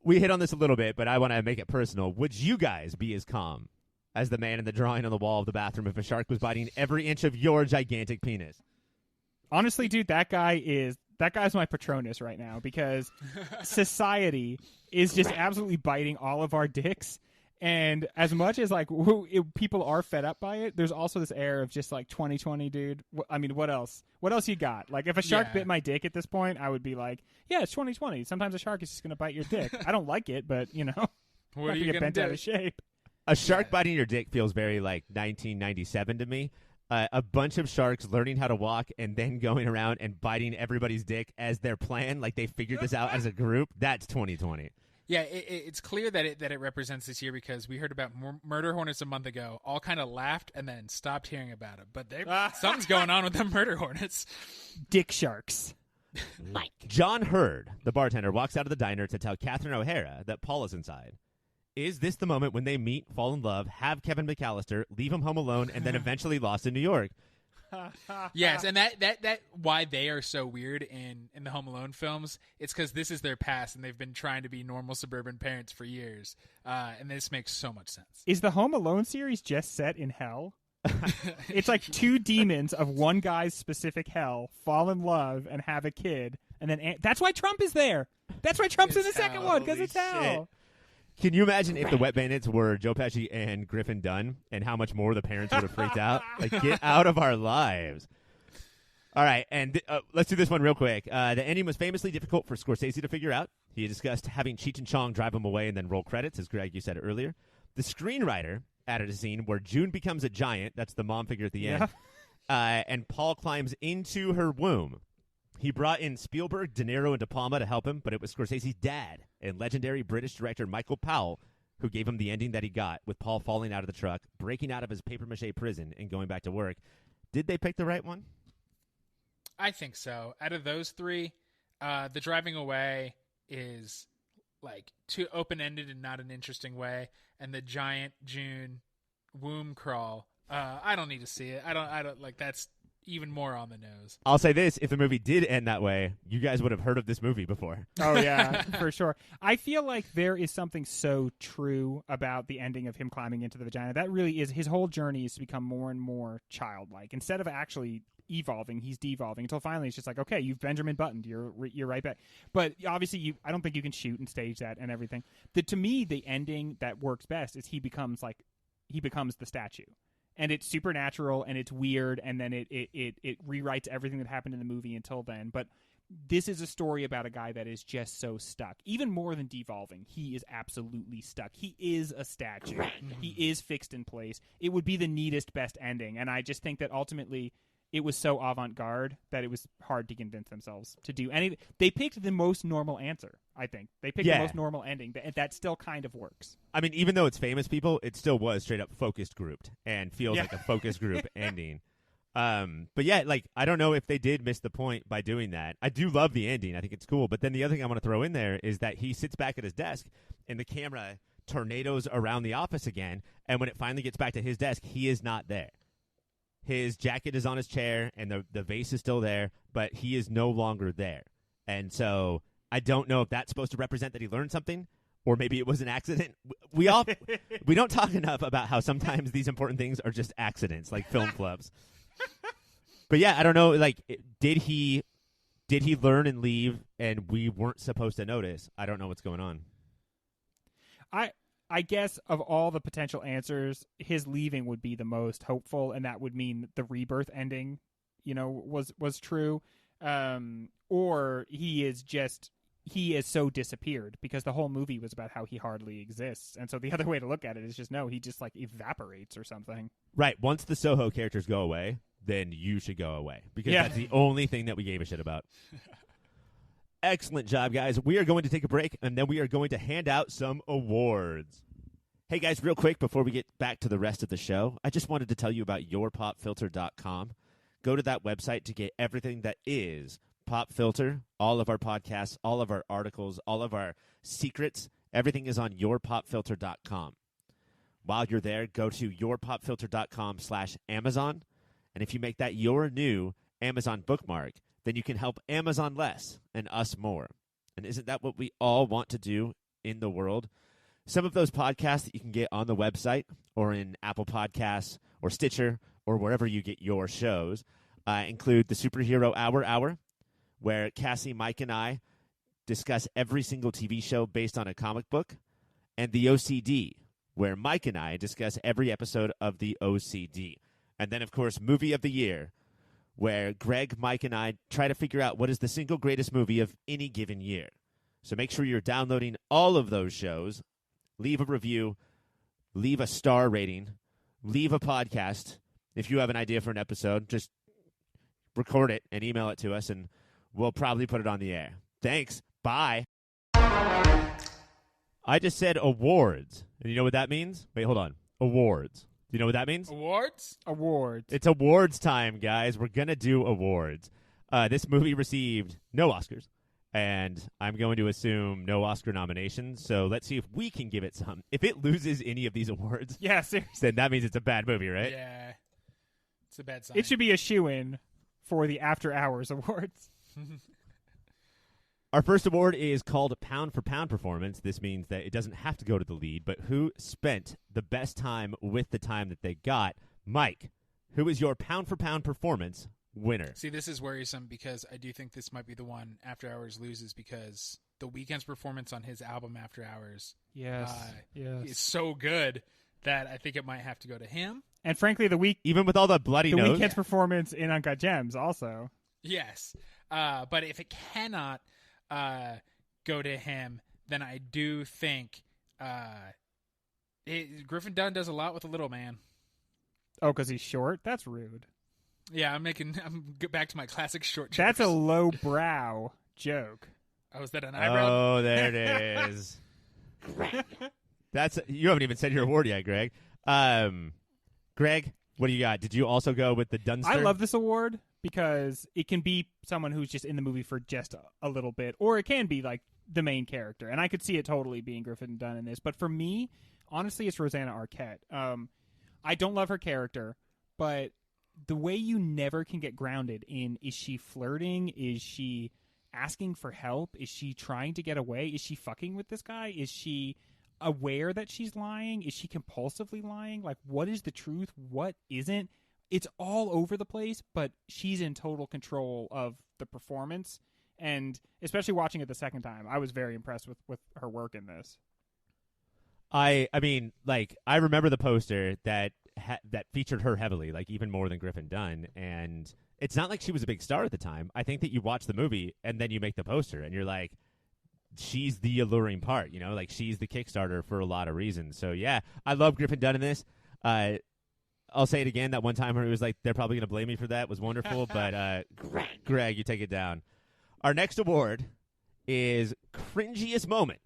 We hit on this a little bit, but I want to make it personal. Would you guys be as calm as the man in the drawing on the wall of the bathroom if a shark was biting every inch of your gigantic penis? Honestly, dude, that guy's my Patronus right now, because society is just absolutely biting all of our dicks. And as much as like people are fed up by it, there's also this air of just like 2020, dude. I mean, what else? What else you got? Like, if a shark bit my dick at this point, I would be like, yeah, it's 2020. Sometimes a shark is just going to bite your dick. I don't like it, but you know, what are you get bent do? out of shape. A shark biting your dick feels very like 1997 to me. A bunch of sharks learning how to walk and then going around and biting everybody's dick as their plan, like they figured this out as a group. That's 2020. Yeah, it's clear that it represents this year, because we heard about murder hornets a month ago, all kind of laughed and then stopped hearing about it. But something's going on with the murder hornets. Dick sharks. Mike. John Hurd, the bartender, walks out of the diner to tell Catherine O'Hara that Paul is inside. Is this the moment when they meet, fall in love, have Kevin McAllister, leave him home alone, and then eventually lost in New York? Yes, and that why they are so weird in the Home Alone films. It's because this is their past, and they've been trying to be normal suburban parents for years. And this makes so much sense. Is the Home Alone series just set in hell? It's like two demons of one guy's specific hell fall in love and have a kid, and then that's why Trump is there. That's why Trump's in the second one, because it's hell. Can you imagine if the Wet Bandits were Joe Pesci and Griffin Dunn, and how much more the parents would have freaked out? Like, get out of our lives. All right, and let's do this one real quick. The ending was famously difficult for Scorsese to figure out. He discussed having Cheech and Chong drive him away and then roll credits, as Greg, you said earlier. The screenwriter added a scene where June becomes a giant. That's the mom figure at the end. And Paul climbs into her womb. He brought in Spielberg, De Niro, and De Palma to help him, but it was Scorsese's dad and legendary British director Michael Powell who gave him the ending that he got, with Paul falling out of the truck, breaking out of his papier-mâché prison, and going back to work. Did they pick the right one? I think so. Out of those three, the driving away is like too open-ended and not an interesting way, and the giant June womb crawl, I don't need to see it. I don't like, that's even more on the nose. I'll say this, if the movie did end that way, you guys would have heard of this movie before. Oh, yeah, for sure. I feel like there is something so true about the ending of him climbing into the vagina. That really is, his whole journey is to become more and more childlike. Instead of actually evolving, he's devolving until finally it's just like, okay, you've Benjamin Buttoned, you're right back. But obviously, I don't think you can shoot and stage that and everything. To me, the ending that works best is he becomes the statue. And it's supernatural, and it's weird, and then it rewrites everything that happened in the movie until then. But this is a story about a guy that is just so stuck. Even more than devolving, he is absolutely stuck. He is a statue. He is fixed in place. It would be the neatest, best ending. And I just think that ultimately it was so avant-garde that it was hard to convince themselves to do any. They picked the most normal answer, I think. They picked the most normal ending. That still kind of works. I mean, even though it's famous people, it still was straight up focused grouped and feels like a focus group ending. But yeah, like, I don't know if they did miss the point by doing that. I do love the ending. I think it's cool. But then the other thing I want to throw in there is that he sits back at his desk and the camera tornadoes around the office again. And when it finally gets back to his desk, he is not there. His jacket is on his chair, and the vase is still there, but he is no longer there. And so I don't know if that's supposed to represent that he learned something, or maybe it was an accident. We don't talk enough about how sometimes these important things are just accidents, like film flubs. But yeah, I don't know. Like, did he learn and leave, and we weren't supposed to notice? I don't know what's going on. I guess of all the potential answers, his leaving would be the most hopeful, and that would mean the rebirth ending, was true. Or he is so disappeared because the whole movie was about how he hardly exists. And so the other way to look at it is just, no, he just like evaporates or something. Right. Once the Soho characters go away, then you should go away because that's the only thing that we gave a shit about. Excellent job, guys. We are going to take a break, and then we are going to hand out some awards. Hey, guys, real quick before we get back to the rest of the show, I just wanted to tell you about yourpopfilter.com. Go to that website to get everything that is Pop Filter, all of our podcasts, all of our articles, all of our secrets. Everything is on yourpopfilter.com. While you're there, go to yourpopfilter.com/Amazon, and if you make that your new Amazon bookmark, then you can help Amazon less and us more. And isn't that what we all want to do in the world? Some of those podcasts that you can get on the website or in Apple Podcasts or Stitcher or wherever you get your shows include the Superhero Hour, where Cassie, Mike, and I discuss every single TV show based on a comic book, and the OCD, where Mike and I discuss every episode of the OCD. And then, of course, Movie of the Year, where Greg, Mike, and I try to figure out what is the single greatest movie of any given year. So make sure you're downloading all of those shows. Leave a review. Leave a star rating. Leave a podcast. If you have an idea for an episode, just record it and email it to us, and we'll probably put it on the air. Thanks. Bye. I just said awards. And you know what that means? Wait, hold on. Awards. Do you know what that means? Awards? It's awards time, guys. We're going to do awards. This movie received no Oscars, and I'm going to assume no Oscar nominations. So let's see if we can give it some. If it loses any of these awards, Yeah, seriously. then that means it's a bad movie, right? Yeah. It's a bad sign. It should be a shoo-in for the After Hours Awards. Our first award is called Pound for Pound Performance. This means that it doesn't have to go to the lead, but who spent the best time with the time that they got? Mike, who is your Pound for Pound Performance winner? See, this is worrisome because I do think this might be the one After Hours loses because The Weeknd's performance on his album After Hours is so good that I think it might have to go to him. And frankly, Even with all the bloody nose? Weeknd's performance in Uncut Gems also. Yes. But if it cannot go to him, then I do think Griffin Dunn does a lot with a little man. Oh, because he's short? That's rude. Yeah, I'm back to my classic short jokes. That's a lowbrow joke. Oh, is that an eyebrow? Oh, there it is. You haven't even said your award yet, Greg. Greg, what do you got? Did you also go with the Dunster? I love this award because it can be someone who's just in the movie for just a little bit, or it can be like the main character. And I could see it totally being Griffin Dunn in this. But for me, honestly, it's Rosanna Arquette. I don't love her character, but the way you never can get grounded in, is she flirting? Is she asking for help? Is she trying to get away? Is she fucking with this guy? Is she aware that she's lying? Is she compulsively lying? Like, what is the truth? What isn't? It's all over the place, but she's in total control of the performance. And especially watching it the second time, I was very impressed with her work in this. I mean, like, I remember the poster that featured her heavily, like even more than Griffin Dunn, and it's not like she was a big star at the time. I think that you watch the movie and then you make the poster and you're like, she's the alluring part, you know, like she's the Kickstarter for a lot of reasons. So yeah, I love Griffin Dunn in this. I'll say it again, that one time where he was like, they're probably going to blame me for that, was wonderful, but Greg, you take it down. Our next award is Cringiest Moment,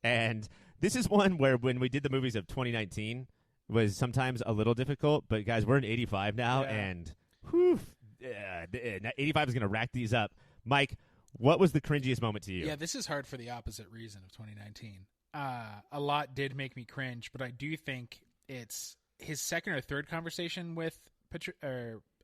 and this is one where when we did the movies of 2019 was sometimes a little difficult, but guys, we're in 85 now, and 85 is going to rack these up. Mike, what was the cringiest moment to you? Yeah, this is hard for the opposite reason of 2019. A lot did make me cringe, but I do think it's his second or third conversation with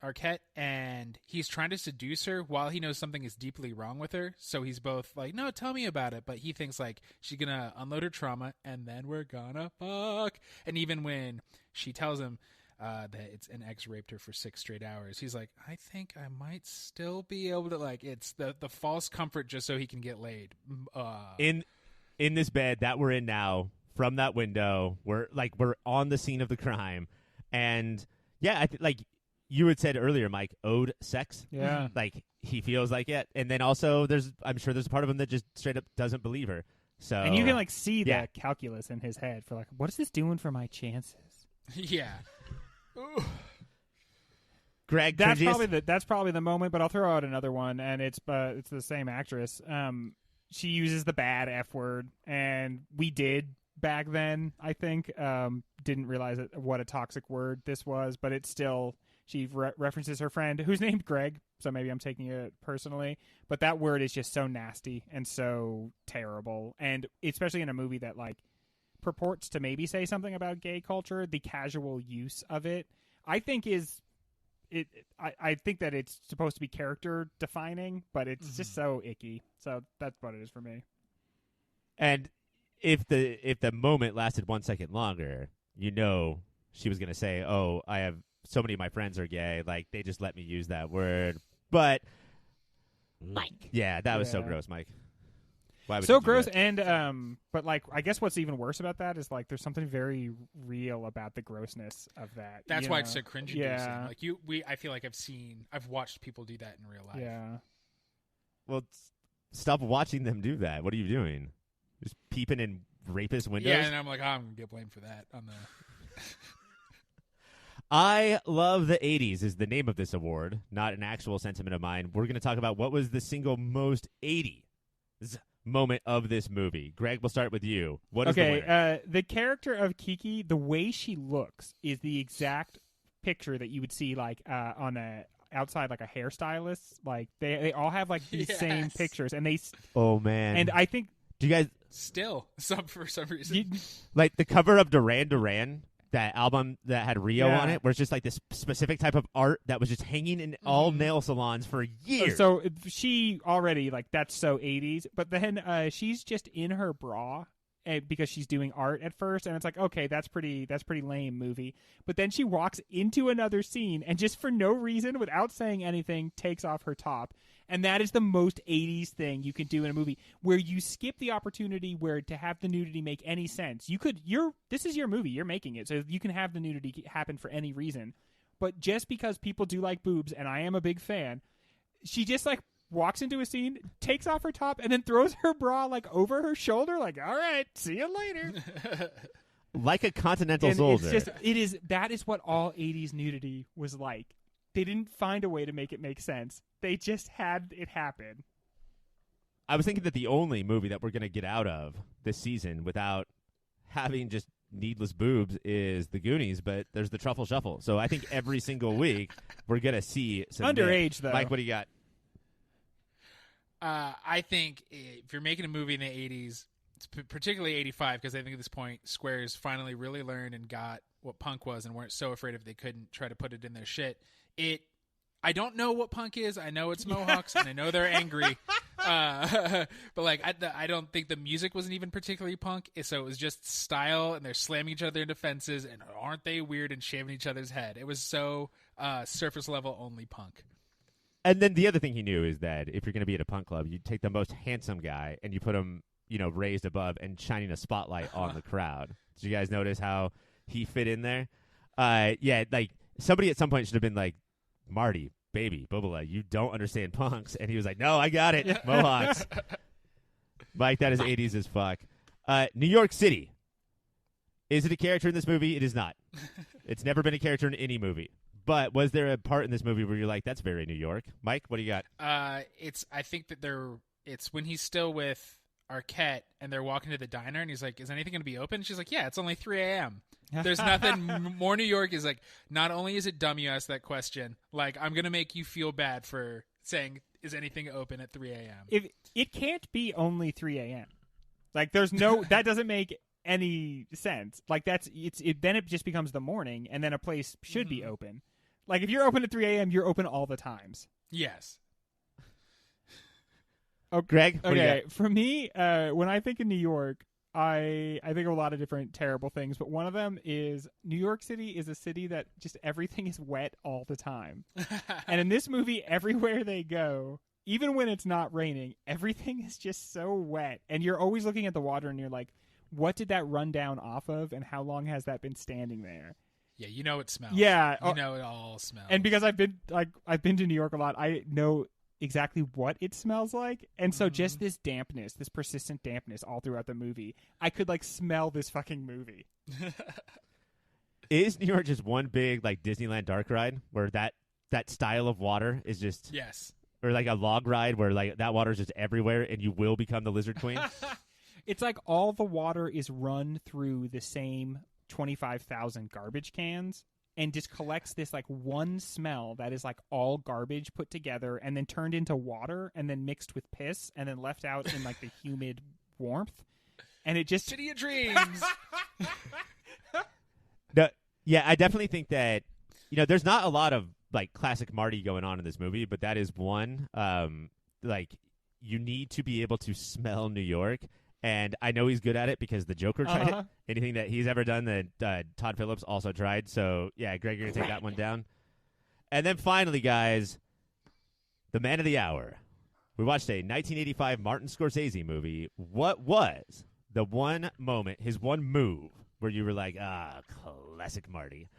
Arquette, and he's trying to seduce her while he knows something is deeply wrong with her. So he's both like, no, tell me about it. But he thinks like she's going to unload her trauma and then we're gonna fuck. And even when she tells him that it's an ex raped her for 6 straight hours, he's like, I think I might still be able to, like, it's the false comfort just so he can get laid. In this bed that we're in now, from that window, we're on the scene of the crime. And yeah, like you had said earlier, Mike, owed sex. Yeah. Like, he feels like it. And then also I'm sure there's a part of him that just straight up doesn't believe her. So, and you can like see the calculus in his head for like, what is this doing for my chances? Yeah. Greg, that's probably the moment, but I'll throw out another one, and it's the same actress. She uses the bad F word, and we did back then, I think. Didn't realize what a toxic word this was, but it's still, she references her friend who's named Greg, so maybe I'm taking it personally, but that word is just so nasty and so terrible, and especially in a movie that like purports to maybe say something about gay culture, the casual use of it, I think I think that it's supposed to be character defining, but it's just so icky. So that's what it is for me. And if the moment lasted 1 second longer, you know she was going to say, oh, I have so many of my friends are gay, like they just let me use that word. But Mike. Yeah, that was so gross, Mike. Why would so gross, and but like I guess what's even worse about that is like there's something very real about the grossness of that. That's why it's so cringe-inducing. Yeah. Like I feel like I've watched people do that in real life. Yeah. Well, stop watching them do that. What are you doing? Just peeping in rapist windows? Yeah, and I'm like, I'm gonna get blamed for that on the. I love the 80s is the name of this award, not an actual sentiment of mine. We're going to talk about what was the single most 80s moment of this movie. Greg, we'll start with you. What is the winner? The character of Kiki, the way she looks is the exact picture that you would see like on a outside like a hairstylist. Like they all have like these same pictures, and they. Oh man! And I think do you guys still for some reason like the cover of Duran Duran that album that had Rio Yeah. on it, where it's just like this specific type of art that was just hanging in all nail salons for years. So she already like that's so 80s, but then she's just in her bra because she's doing art at first, and it's like, okay, that's pretty lame movie. But then she walks into another scene and just for no reason, without saying anything, takes off her top. And that is the most 80s thing you can do in a movie, where you skip the opportunity where to have the nudity make any sense. This is your movie, you're making it, so you can have the nudity happen for any reason. But just because people do like boobs, and I am a big fan, she just like walks into a scene, takes off her top, and then throws her bra like over her shoulder, like, all right, see you later. Like a continental And soldier. that is what all 80s nudity was like. They didn't find a way to make it make sense. They just had it happen. I was thinking that the only movie that we're going to get out of this season without having just needless boobs is The Goonies, but there's the Truffle Shuffle. So I think every single week we're going to see some Underage, though. Mike, what do you got? I think if you're making a movie in the 80s, particularly 85, because I think at this point Squares finally really learned and got what punk was and weren't so afraid if they couldn't try to put it in their shit. I don't know what punk is. I know it's Mohawks and I know they're angry. But like, I don't think the music wasn't even particularly punk. So it was just style, and they're slamming each other into fences, and aren't they weird, and shaving each other's head. It was so surface level only punk. And then the other thing he knew is that if you're going to be at a punk club, you take the most handsome guy and you put him, raised above and shining a spotlight on the crowd. Did you guys notice how he fit in there? Yeah, like somebody at some point should have been like, Marty, baby, Bubala, you don't understand punks. And he was like, no, I got it. Mohawks. Mike, that is 80s as fuck. New York City. Is it a character in this movie? It is not. It's never been a character in any movie. But was there a part in this movie where you're like, that's very New York? Mike, what do you got? I think that it's when he's still with Arquette and they're walking to the diner and he's like, is anything going to be open? She's like, yeah, it's only 3 a.m. There's nothing more New York. Is like, not only is it dumb you ask that question, like, I'm going to make you feel bad for saying, is anything open at 3 a.m.? If it can't be only 3 a.m. Like, there's no, that doesn't make any sense. Like, then it just becomes the morning, and then a place should be open. Like, if you're open at 3 a.m., you're open all the times. Yes. Oh, Greg, what do you Okay, got? for me, when I think of New York, I think of a lot of different terrible things, but one of them is New York City is a city that just everything is wet all the time. And in this movie, everywhere they go, even when it's not raining, everything is just so wet. And you're always looking at the water and you're like, what did that run down off of, and how long has that been standing there? Yeah, you know it smells. Yeah. You know it all smells. And because I've been to New York a lot, I know exactly what it smells like. And so just this dampness, this persistent dampness all throughout the movie, I could like smell this fucking movie. Is New York just one big like Disneyland dark ride where that style of water is just Yes. or like a log ride where like that water is just everywhere and you will become the Lizard Queen? It's like all the water is run through the same 25,000 garbage cans and just collects this like one smell that is like all garbage put together and then turned into water and then mixed with piss and then left out in like the humid warmth. And it just City of Dreams. Yeah, I definitely think that there's not a lot of like classic Marty going on in this movie, but that is one. Like you need to be able to smell New York. And I know he's good at it because the Joker tried it. Anything that he's ever done that Todd Phillips also tried. So, yeah, Greg, you're going to take that one down. And then finally, guys, the man of the hour. We watched a 1985 Martin Scorsese movie. What was the one moment, his one move, where you were like, classic Marty?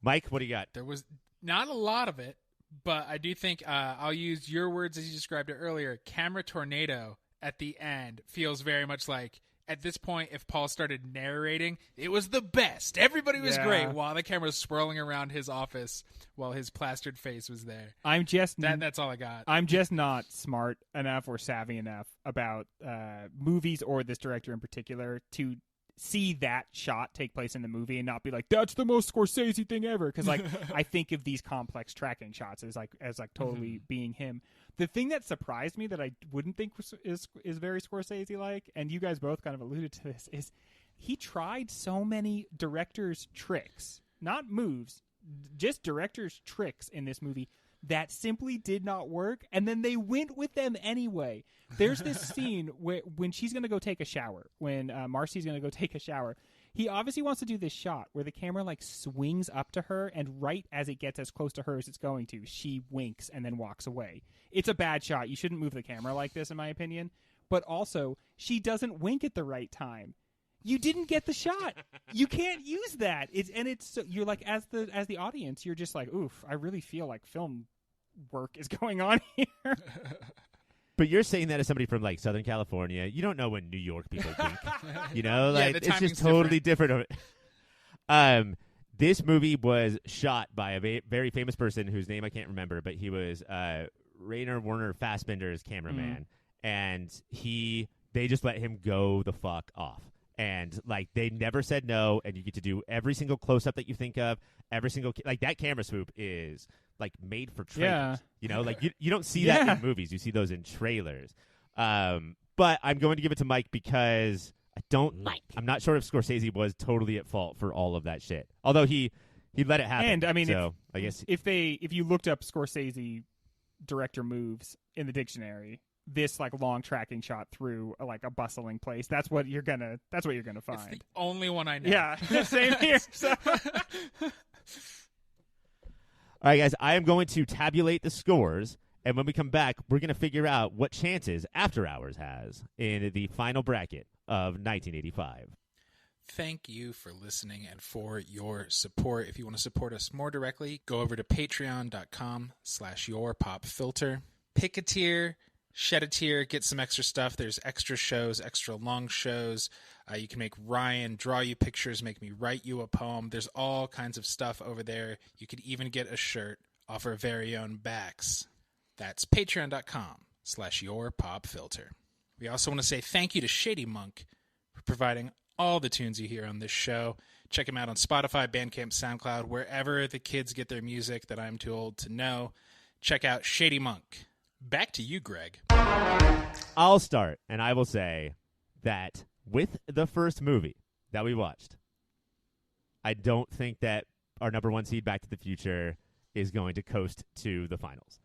Mike, what do you got? There was not a lot of it, but I do think I'll use your words as you described it earlier. Camera tornado at the end feels very much like, at this point, if Paul started narrating, it was the best. Everybody was great while the camera was swirling around his office while his plastered face was there. That's all I got. I'm just not smart enough or savvy enough about movies or this director in particular to see that shot take place in the movie and not be like, that's the most Scorsese thing ever. Because like I think of these complex tracking shots as totally being him. The thing that surprised me that I wouldn't think is very Scorsese-like, and you guys both kind of alluded to this, is he tried so many director's tricks, not moves, just director's tricks in this movie that simply did not work, and then they went with them anyway. There's this scene when she's going to go take a shower, when Marcy's going to go take a shower. He obviously wants to do this shot where the camera like swings up to her, and right as it gets as close to her as it's going to, she winks and then walks away. It's a bad shot. You shouldn't move the camera like this, in my opinion. But also, she doesn't wink at the right time. You didn't get the shot. You can't use that. You're like, as the audience, you're just like, oof, I really feel like film work is going on here. But you're saying that as somebody from like Southern California. You don't know when New York people wink. You know, like the it's just totally different. This movie was shot by a very famous person whose name I can't remember, but he was Rainer Werner Fassbinder's cameraman, and they just let him go the fuck off. And like they never said no, and you get to do every single close up that you think of. Every single like that camera swoop is like made for trailers. Yeah. You know, like you don't see that in movies. You see those in trailers. But I'm going to give it to Mike because I'm not sure if Scorsese was totally at fault for all of that shit. Although he let it happen. And I mean, so I guess if you looked up Scorsese director moves in the dictionary, this like long tracking shot through like a bustling place, that's what you're gonna find. It's the only one I know. Yeah, same here. So. All right, guys, I am going to tabulate the scores, and when we come back, we're going to figure out what chances After Hours has in the final bracket of 1985. Thank you for listening and for your support. If you want to support us more directly, go over to patreon.com/yourpopfilter. Pick a tier, shed a tier, get some extra stuff. There's extra shows, extra long shows. You can make Ryan draw you pictures, make me write you a poem. There's all kinds of stuff over there. You could even get a shirt off our very own backs. That's patreon.com/yourpopfilter. We also want to say thank you to Shady Monk for providing all the tunes you hear on this show. Check him out on Spotify, Bandcamp, SoundCloud, wherever the kids get their music that I'm too old to know. Check out Shady Monk. Back to you, Greg. I'll start, and I will say that with the first movie that we watched, I don't think that our number one seed, Back to the Future, is going to coast to the finals.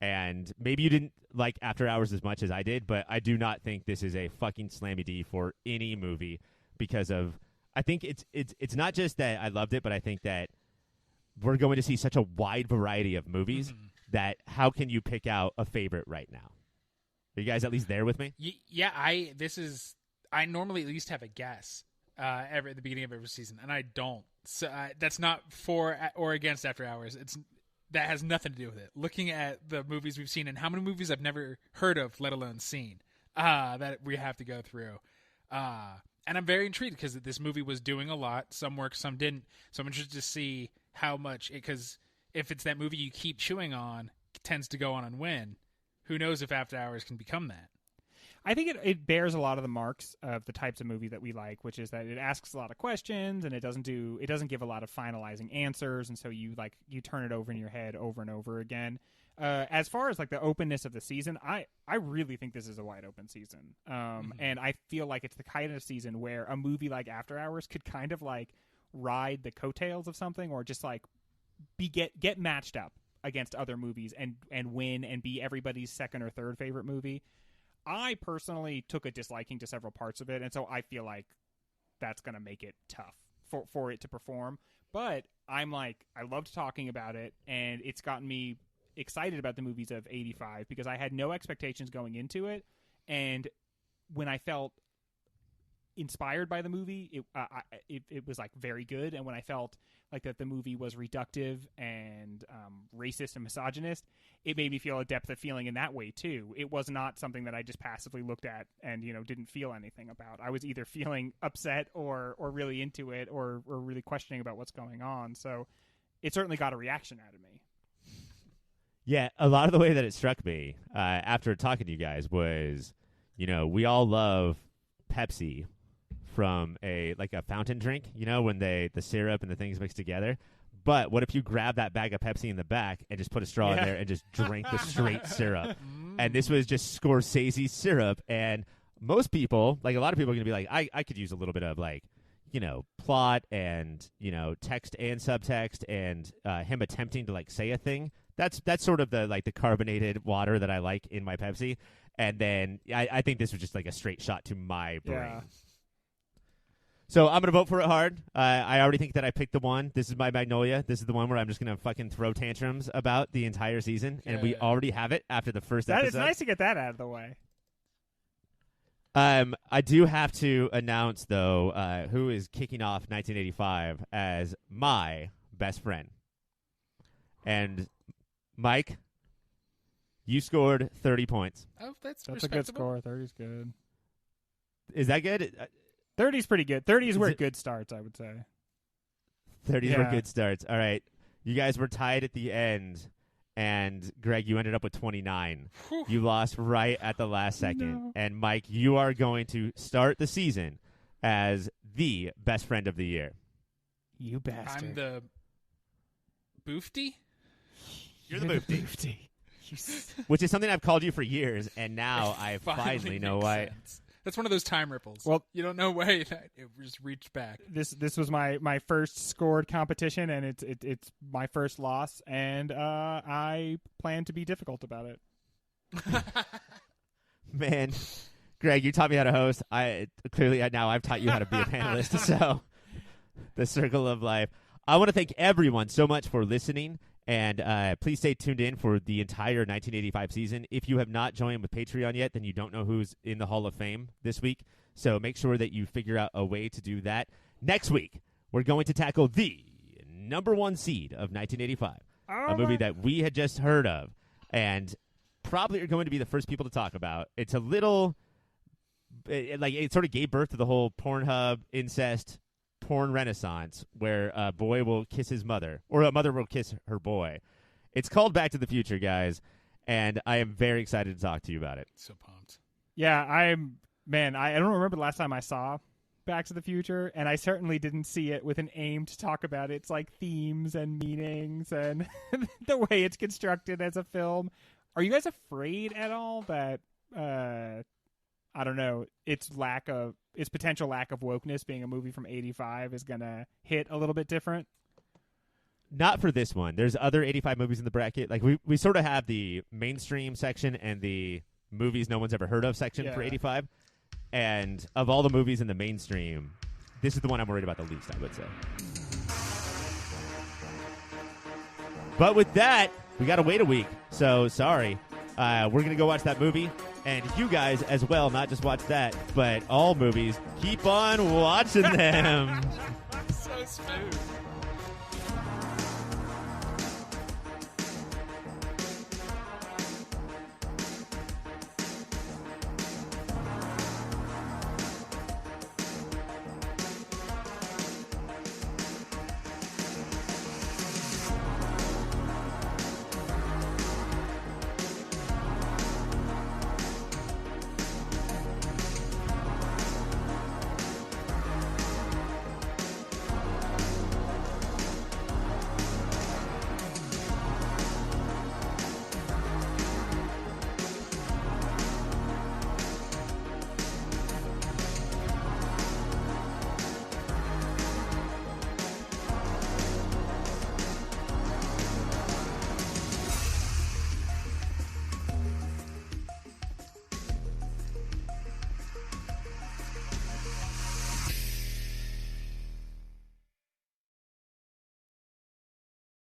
And maybe you didn't like After Hours as much as I did, but I do not think this is a fucking slammy D for any movie because of, I think it's not just that I loved it, but I think that we're going to see such a wide variety of movies that how can you pick out a favorite right now? Are you guys at least there with me? Yeah, I normally at least have a guess at the beginning of every season, and I don't. So that's not for or against After Hours. That has nothing to do with it. Looking at the movies we've seen and how many movies I've never heard of, let alone seen, that we have to go through. And I'm very intrigued because this movie was doing a lot. Some worked, some didn't. So I'm interested to see how much, because if it's that movie you keep chewing on, it tends to go on and win. Who knows if After Hours can become that? I think it bears a lot of the marks of the types of movie that we like, which is that it asks a lot of questions and it doesn't give a lot of finalizing answers, and so you turn it over in your head over and over again. As far as like the openness of the season, I really think this is a wide open season, and I feel like it's the kind of season where a movie like After Hours could kind of like ride the coattails of something, or just like get matched up against other movies and win and be everybody's second or third favorite movie. I personally took a disliking to several parts of it, and so I feel like that's going to make it tough for it to perform. But I loved talking about it, and it's gotten me excited about the movies of 85 because I had no expectations going into it, and when I felt inspired by the movie, it was like very good, and when I felt like that the movie was reductive and racist and misogynist, it made me feel a depth of feeling in that way too. It was not something that I just passively looked at and didn't feel anything about. I was either feeling upset or really into it or really questioning about what's going on. So it certainly got a reaction out of me. Yeah, a lot of the way that it struck me after talking to you guys was, we all love Pepsi from a fountain drink, when the syrup and the things mixed together. But what if you grab that bag of Pepsi in the back and just put a straw in there and just drink the straight syrup? And this was just Scorsese syrup. And most people, like a lot of people are going to be like, I could use a little bit of like plot and, text and subtext and him attempting to, like, say a thing. That's sort of the carbonated water that I like in my Pepsi. And then I think this was just like a straight shot to my brain. Yeah. So I'm going to vote for it hard. I already think that I picked the one. This is my Magnolia. This is the one where I'm just going to fucking throw tantrums about the entire season. And we already have it after the first episode. It's nice to get that out of the way. I do have to announce, though, who is kicking off 1985 as my best friend. And, Mike, you scored 30 points. Oh, that's a good score. 30's good. Is that good? 30's pretty good. 30 is where good starts, I would say. 30's where good starts. All right. You guys were tied at the end, and Greg, you ended up with 29. Whew. You lost right at the last second. No. And, Mike, you are going to start the season as the best friend of the year. You bastard. I'm the boofty? You're the boofty. Which is something I've called you for years, and now I finally know why. Sense. That's one of those time ripples. Well, you don't know why that it just reached back. This was my first scored competition, and it's my first loss, and I plan to be difficult about it. Man, Greg, you taught me how to host. Now I've taught you how to be a panelist. So the circle of life. I want to thank everyone so much for listening. And please stay tuned in for the entire 1985 season. If you have not joined with Patreon yet, then you don't know who's in the Hall of Fame this week. So make sure that you figure out a way to do that. Next week, we're going to tackle the number one seed of 1985, a movie that we had just heard of and probably are going to be the first people to talk about. It's a little, it sort of gave birth to the whole Pornhub incest porn renaissance where a boy will kiss his mother or a mother will kiss her boy. It's called Back to the Future, guys, and I am very excited to talk to you about it. So pumped. Yeah, I don't remember the last time I saw Back to the Future, and I certainly didn't see it with an aim to talk about its like themes and meanings and the way it's constructed as a film. Are you guys afraid at all that I don't know, its potential lack of wokeness being a movie from 85 is going to hit a little bit different? Not for this one. There's other 85 movies in the bracket. Like we sort of have the mainstream section and the movies no one's ever heard of section for 85. And of all the movies in the mainstream, this is the one I'm worried about the least, I would say. But with that, we got to wait a week. So sorry. We're going to go watch that movie. And you guys as well, not just watch that, but all movies, keep on watching them. So smooth.